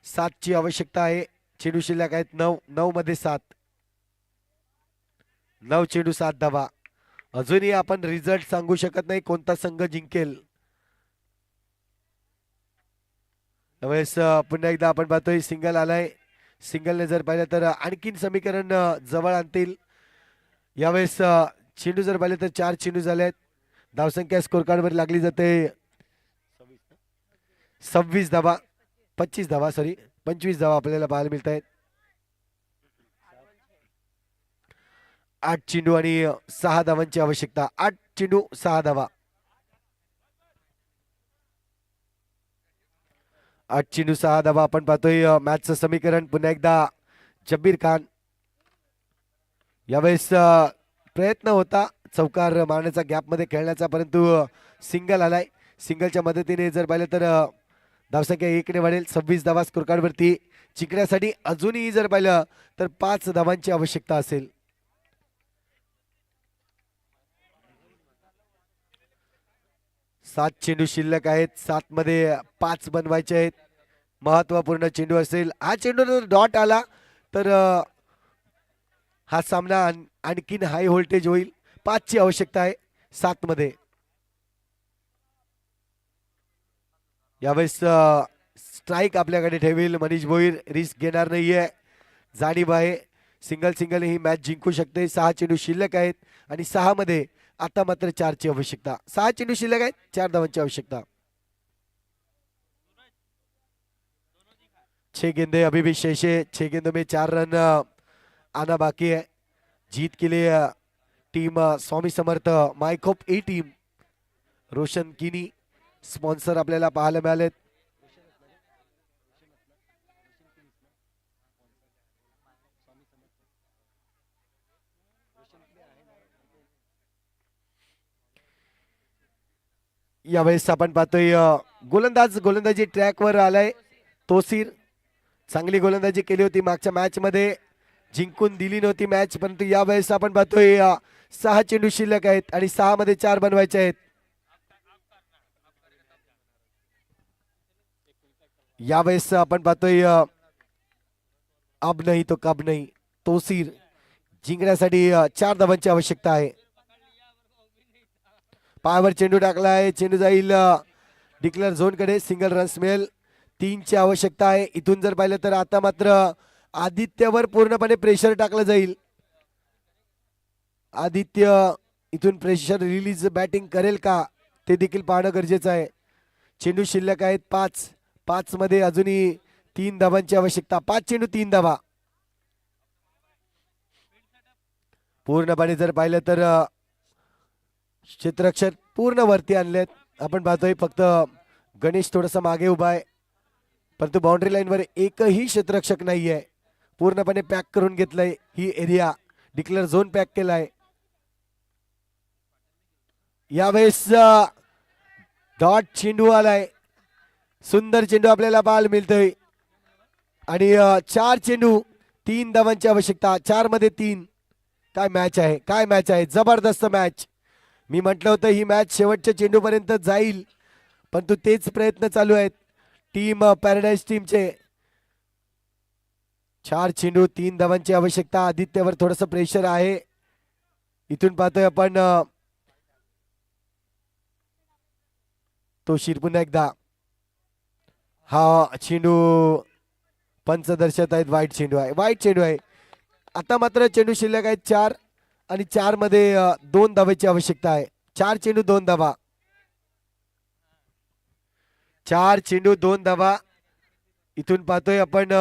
7 ची आवश्यकता आहे. चेंडू शिल्लक आहेत 9 मध्ये 7. 9 चेंडू 7 धावा. अजूनही आपण रिझल्ट सांगू शकत नाही कोणता संघ जिंकेल. त्यावेळेस पुन्हा एकदा आपण पाहतोय सिंगल आलाय. सिंगलने जर पाहिलं तर आणखीन समीकरण जवळ आणतील. यावेळेस चेंडू जर पाहिले तर 4 चेंडू झाले आहेत. धावसंख्या स्कोर कार्डवर लागली जाते 26 धावा, 25 धावा, 25 धावा आपल्याला पाहायला मिळत आहेत. 8 चेंडू आणि 6 धावांची आवश्यकता. 8 चेंडू 6 धावा. 8 चेंडू 6 धावा. आपण पाहतोय मॅचचं समीकरण पुन्हा एकदा जब्बीर खान. यावेळेस प्रयत्न होता चौकार मारण्याचा, गॅप मध्ये खेळण्याचा, परंतु सिंगल आलाय. सिंगलच्या मदतीने जर पाहिलं तर धावसंख्या 1 ने वाढेल. 26 धावा स्कोर कार्डवरती. जिंकण्यासाठी अजूनही जर पाहिलं तर 5 धावांची आवश्यकता असेल. 7 चेंडू शिल्लक आहेत. 7 मध्ये 5 बनवायचे आहेत. महत्वपूर्ण चेंडू असेल. हा चेंडू जर डॉट आला तर हा सामना आणखीन हाय व्होल्टेज होईल. 5 ची आवश्यकता आहे 7 मध्ये. यावेळेस स्ट्राईक आपल्याकडे ठेवील मनीष भोईर. रिस्क घेणार नाहीये, जाणीव आहे. सिंगल ही मॅच जिंकू शकते. 6 चेंडू शिल्लक आहेत आणि 6 मध्ये आता मात्र 4 ची आवश्यकता. 6 चेंडू शिल्लक आहेत, 4 धावांची आवश्यकता. 6 गेंदे अभी भी शेष है. 6 गेंदों में 4 रन आना बाकी है. जीत के लिए टीम स्वामी समर्थ मायकोप ए टीम, रोशन किनी स्पॉन्सर आपल्याला पाहायला मिळालेत. यावेळेस आपण पाहतोय गोलंदाजी ट्रॅकवर आलाय. तोसीर चांगली गोलंदाजी केली होती मागच्या मॅच मध्ये, जिंकून दिली नव्हती मॅच, परंतु यावेळेस आपण पाहतोय 6 चेंडू शिल्लक आहेत आणि 6 मध्ये 4 बनवायचे आहेत. यावेळेस आपण पाहतोय अब नाही तो कब नाही. तोसीर जिंकण्यासाठी 4 धावांची आवश्यकता आहे. पायावर चेंडू टाकला आहे. चेंडू जाईल डिक्लेअर झोन कडे. सिंगल रन्स मिळेल. 3 ची आवश्यकता आहे. इथून जर पाहिलं तर आता मात्र आदित्यवर पूर्णपणे प्रेशर टाकलं जाईल. आदित्य इथून प्रेशर रिलीज बॅटिंग करेल का ते देखील पाहणं गरजेचं आहे. चेंडू शिल्लक आहेत 5. 5 मध्ये अजूनही 3 धावांची आवश्यकता. 5 चेंडू 3 धावा. पूर्णपणे जर पाहिलं तर क्षेत्ररक्षक पूर्ण वरती आणलेत. आपण पाहतोय फक्त गणेश थोडासा मागे उभा आहे, परंतु बाउंड्री लाईनवर एकही क्षेत्ररक्षक नाहीये. पूर्णपणे पॅक करून घेतलंय ही एरिया. डिक्लेअर झोन पॅक केलाय. यावेळेस डॉट चेंडू आलाय. सुंदर चेंडू आपल्याला पाहायला मिळतोय आणि 4 चेंडू 3 धावांची आवश्यकता. 4 मध्ये 3. काय मॅच आहे, काय मॅच आहे, जबरदस्त मॅच. मी म्हटलं होतं ही मॅच शेवटच्या चेंडूपर्यंत जाईल, परंतु तेच प्रयत्न चालू आहेत टीम पॅराडाईज टीमचे. 4 चेंडू 3 धावांची आवश्यकता. आदित्यवर थोडस प्रेशर आहे. इथून पाहतोय आपण तो शिर पुन्हा एकदा. हा चेंडू पंच दर्शक आहेत वाईट चेंडू आहे, वाईट चेंडू आहे. आता मात्र चेंडू शिल्लक आहेत 4 आणि 4 मध्ये 2 धावांची आवश्यकता आहे. 4 चेंडू 2 धावा. 4 चेंडू 2 धावा. इथून पाहतोय आपण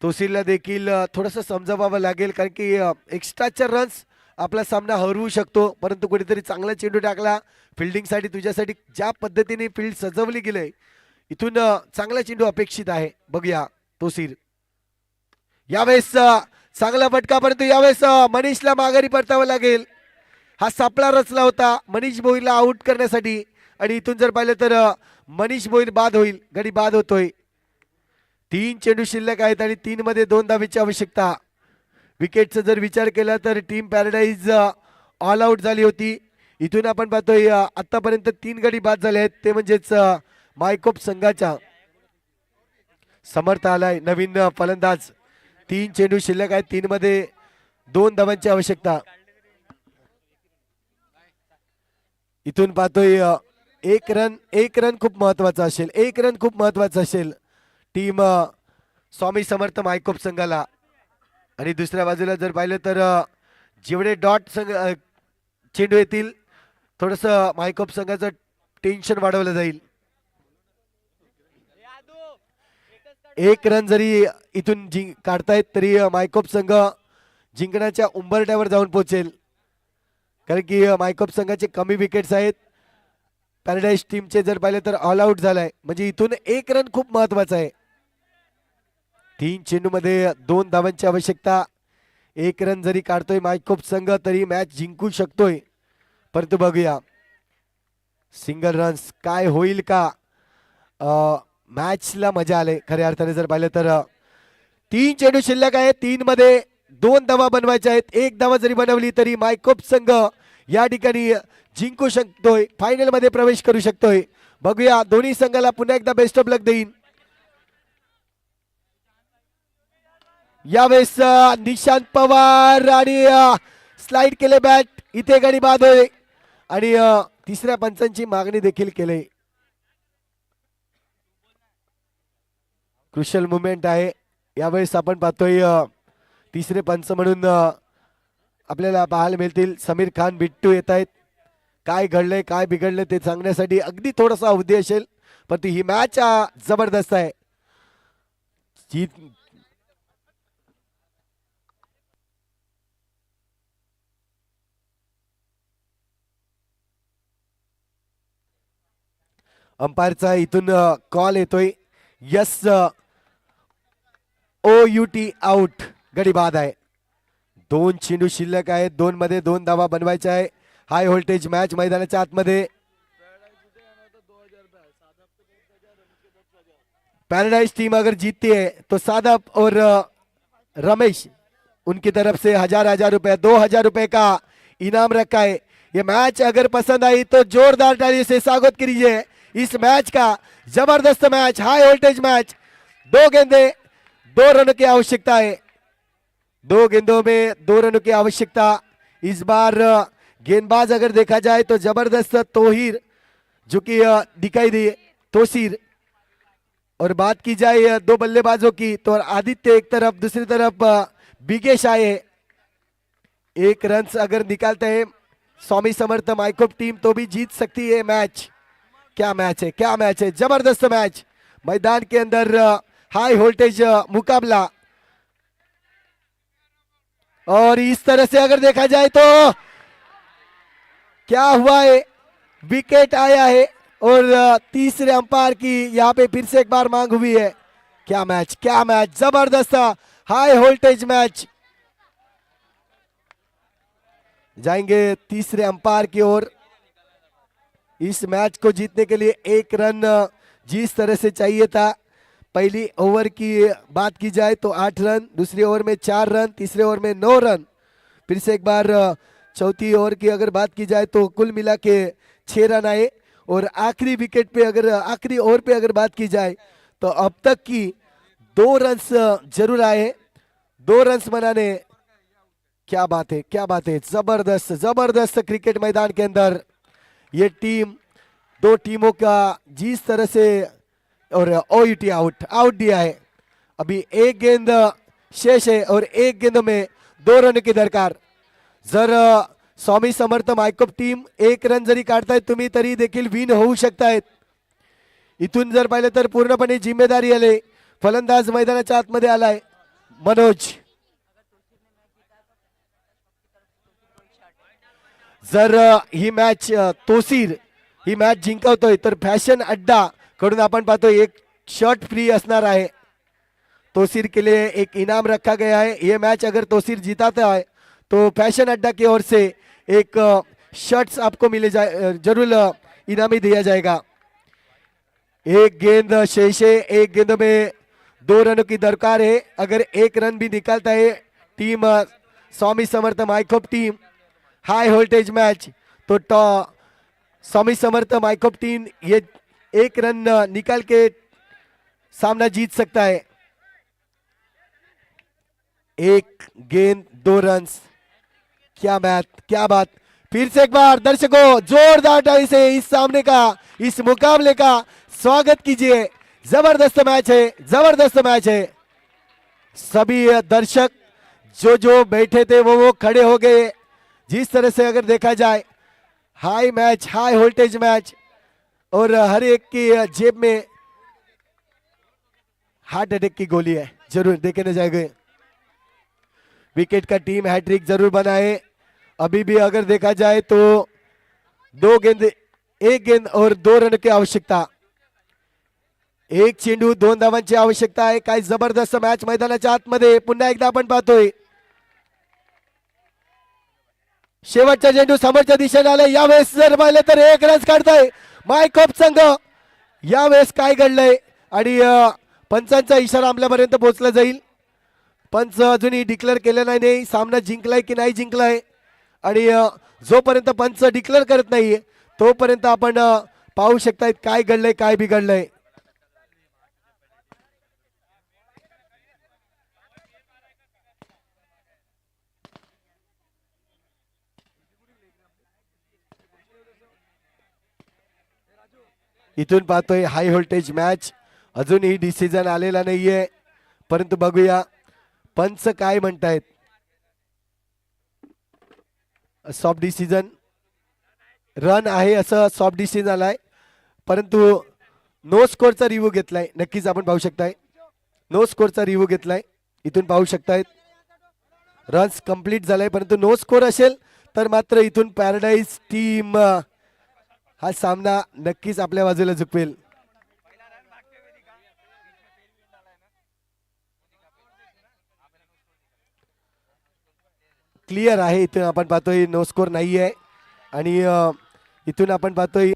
तोसीरला देखील थोडस समजावावं लागेल, कारण की एक्स्ट्राच्या रन्स आपला सामना हरवू शकतो. परंतु कुठेतरी चांगला चेंडू टाकला फिल्डिंगसाठी. तुझ्यासाठी ज्या पद्धतीने फील्ड सजवली गेले, इथून चांगला चेंडू अपेक्षित आहे. बघूया तोसीर. यावेळेस चांगला फटका, परंतु यावेळेस मनीषला माघारी परतावं लागेल. हा सापळा रचला होता मनीष भोईरला आउट करण्यासाठी आणि इथून जर पाहिलं तर मनीष भोईर बाद होईल. गडी बाद होतोय. 3 चेंडू शिल्लक आहेत आणि 3 मध्ये 2 धावेची आवश्यकता. विकेटचा जर विचार केला तर टीम पॅराडाईज ऑल आउट झाली होती. इथून आपण पाहतोय आतापर्यंत 3 गडी बाद झाले आहेत, ते म्हणजेच मायकोप संघाच्या. समर्थ आलाय नवीन फलंदाज. 3 चेंडू शिल्लक आहेत, 3 मध्ये 2 धावांची आवश्यकता. इथून पाहतोय 1 रन खूप महत्वाचा असेल. 1 रन खूप महत्वाचा असेल टीम स्वामी समर्थ मायकोप संघाला. आणि दुसऱ्या बाजूला जर पाहिलं तर जेवढे डॉट चेंडू येतील थोडस मायकोप संघाचं टेन्शन वाढवलं जाईल. 1 रन जरी इथून काढतायत तरी मायकोप संघ जिंकण्याच्या उंबरठ्यावर जाऊन पोहोचेल, कारण की मायकोप संघाचे कमी विकेट्स आहेत. पॅराडाईज टीमचे जर पाहिलं तर ऑल आउट झालाय, म्हणजे इथून 1 रन खूप महत्वाचा आहे. 3 चेंडू मध्ये 2 धावांची आवश्यकता. 1 रन जरी काढतोय मायकोप संघ तरी मॅच जिंकू शकतोय, परंतु बघूया सिंगल रन्स काय होईल का. मॅचला मजा आले खऱ्या अर्थाने. जर पाहिलं तर 3 चेंडू शिल्लक आहे, 3 मध्ये 2 धावा बनवायच्या आहेत. 1 धावा जरी बनवली तरी मायकोप संघ या ठिकाणी जिंकू शकतोय, फायनल मध्ये प्रवेश करू शकतोय. बघूया दोन्ही संघाला पुन्हा एकदा बेस्ट ऑफ लक देईन. यावेळेस निशांत पवार आणि स्लाइड केले बॅट. इथे गडी बाद होय आणि तिसऱ्या पंचांची मागणी देखील केली. क्रुशियल मुवमेंट आहे. यावेळेस आपण पाहतोय तिसरे पंच म्हणून आपल्याला पाहायला मिळतील समीर खान बिट्टू येत आहेत. काय घडलंय काय बिघडलंय ते सांगण्यासाठी अगदी थोडासा अवधी असेल, पण ही मॅच जबरदस्त आहे. अंपायरचा इथून कॉल येतोय. Yes OUT out. गडी बाद आहे. 2 चेंडू शिल्लक आहेत, 2 मध्ये 2 धावा बनवायच्या आहे. हाय व्होल्टेज मॅच मैदानाच्या आतमध्ये. पैराडाइज टीम अगर जीतती है तो सादप और रमेश उनकी तरफ से 1000 रुपए 2000 रुपए का इनाम रखा है. ये मैच अगर पसंद आई तो जोरदार ताली से स्वागत कीजिए इस मैच का. जबरदस्त मैच, हाई वोल्टेज मैच. 2 गेंदे 2 रनों की आवश्यकता है. 2 गेंदों में 2 रनों की आवश्यकता. इस बार गेंदबाज अगर देखा जाए तो जबरदस्त तोहीर जो कि दिखाई दी तोसीर. और बात की जाए 2 बल्लेबाजों की तो आदित्य एक तरफ दूसरी तरफ बिगेश आए. एक रन अगर निकालते हैं स्वामी समर्थ माइकोप टीम तो भी जीत सकती है मैच। क्या मैच है, क्या मैच है, जबरदस्त मैच। मैदान के अंदर हाई वोल्टेज मुकाबला, और इस तरह से अगर देखा जाए तो क्या हुआ है, विकेट आया है और तीसरे अंपायर की यहाँ पे फिर से एक बार मांग हुई है। क्या मैच, क्या मैच, जबरदस्त हाई वोल्टेज मैच। जाएंगे तीसरे अंपायर की ओर। इस मैच को जीतने के लिए एक रन जिस तरह से चाहिए था, पहली ओवर की बात की जाए तो 8 रन, दूसरी ओवर में 4 रन, तीसरे ओवर में 9 रन, फिर से एक बार चौथी ओवर की अगर बात की जाए तो कुल मिला के 6 रन आए, और आखिरी विकेट पे अगर आखिरी ओवर पे अगर बात की जाए तो अब तक की 2 रन्स जरूर आए, 2 रन्स बनाने। क्या बात है, क्या बात है, जबरदस्त जबरदस्त क्रिकेट मैदान के अंदर ये टीम, 2 टीमों का जिस तरह से, और ओयूटी आउट दिया है। अभी एक गेंद शेष है और एक गेंद में 2 रन की दरकार। जर स्वामी समर्थ मायकोप टीम 1 रन जरी काढतायत तुम्ही तरी देखील विन होऊ शकतायत। इथून जर पाहिलं तर पूर्णपणे जिम्मेदारी आले। फलंदाज मैदानाच्या आतमध्ये आलाय मनोज। जर ही मॅच तोसीर ही मॅच जिंकवतोय तर फॅशन अड्डा कडून आपण पाहतोय एक शर्ट फ्री असणार आहे। तोसीर के लिए एक इनाम रखा गया है। ये मैच अगर तोसीर जीताता है तो फैशन अड्डा की ओर से एक शर्ट्स आपको मिले जाए, जरूर इनामी दिया जाएगा। एक गेंद शेष है, एक गेंद में 2 रनों की दरकार है। अगर एक रन भी निकालता है टीम स्वामी समर्थ माइकोप टीम, हाई वोल्टेज मैच, तो स्वामी समर्थ माइकोप टीम ये 1 रन निकाल के सामना जीत सकता है। 1 गेंद 2 रन, क्या बात, क्या बात। फिर से एक बार दर्शकों जोरदार ताली से इस सामने का, इस मुकाबले का स्वागत कीजिए। जबरदस्त मैच है, जबरदस्त मैच है। सभी दर्शक जो बैठे थे वो खड़े हो गए। जिस तरह से अगर देखा जाए हाई मैच, हाई वोल्टेज मैच, और हर एक की जेब में हार्ट अटैक की गोली है, जरूर देखे न जाएंगे। विकेट का टीम हैट्रिक जरूर बनाए। अभी भी अगर देखा जाए तो 2 गेंद, 1 गेंद और 2 रन की आवश्यकता। 1 चेंडू 2 धावांची आवश्यकता आहे। काय जबरदस्त मॅच मैदानाच्या आतमध्ये पुन्हा एकदा आपण पाहतोय। शेवटचा चेंडू समोरच्या दिशेने आले। यावेळेस जर पाहिले तर 1 रन काढताय मायकोप संघ। यावेळेस काय घडलंय आणि पंचांचा इशारा आपल्यापर्यंत पोहोचला जाईल। पंच अजूनही डिक्लेअर केलं नाही सामना जिंकलाय की नाही जिंकलाय, आणि जोपर्यंत पंच डिक्लेअर करत नाहीये तोपर्यंत आपण पाहू शकतायत काय घडलंय, काय बिघडलंय। इथून पाहतोय हाय व्होल्टेज मॅच, अजूनही डिसिजन आलेला नाहीये, परंतु बघूया पंच काय म्हणतायत। सॉफ्ट डिसिजन रन आहे असं सॉफ्ट डिसिजन आलाय, परंतु नो स्कोरचा रिव्ह्यू घेतलाय। नक्कीच आपण पाहू शकताय नो स्कोरचा रिव्ह्यू घेतलाय। इथून पाहू शकतायत रन्स कंप्लीट झालाय, परंतु नो स्कोर असेल तर मात्र इथून पॅराडाईज टीम हा सामना नक्कीच आपल्या बाजूला झुकवेल। क्लियर आहे, इथून आपण पाहतोय नो स्कोर नाहीये, आणि इथून आपण पाहतोय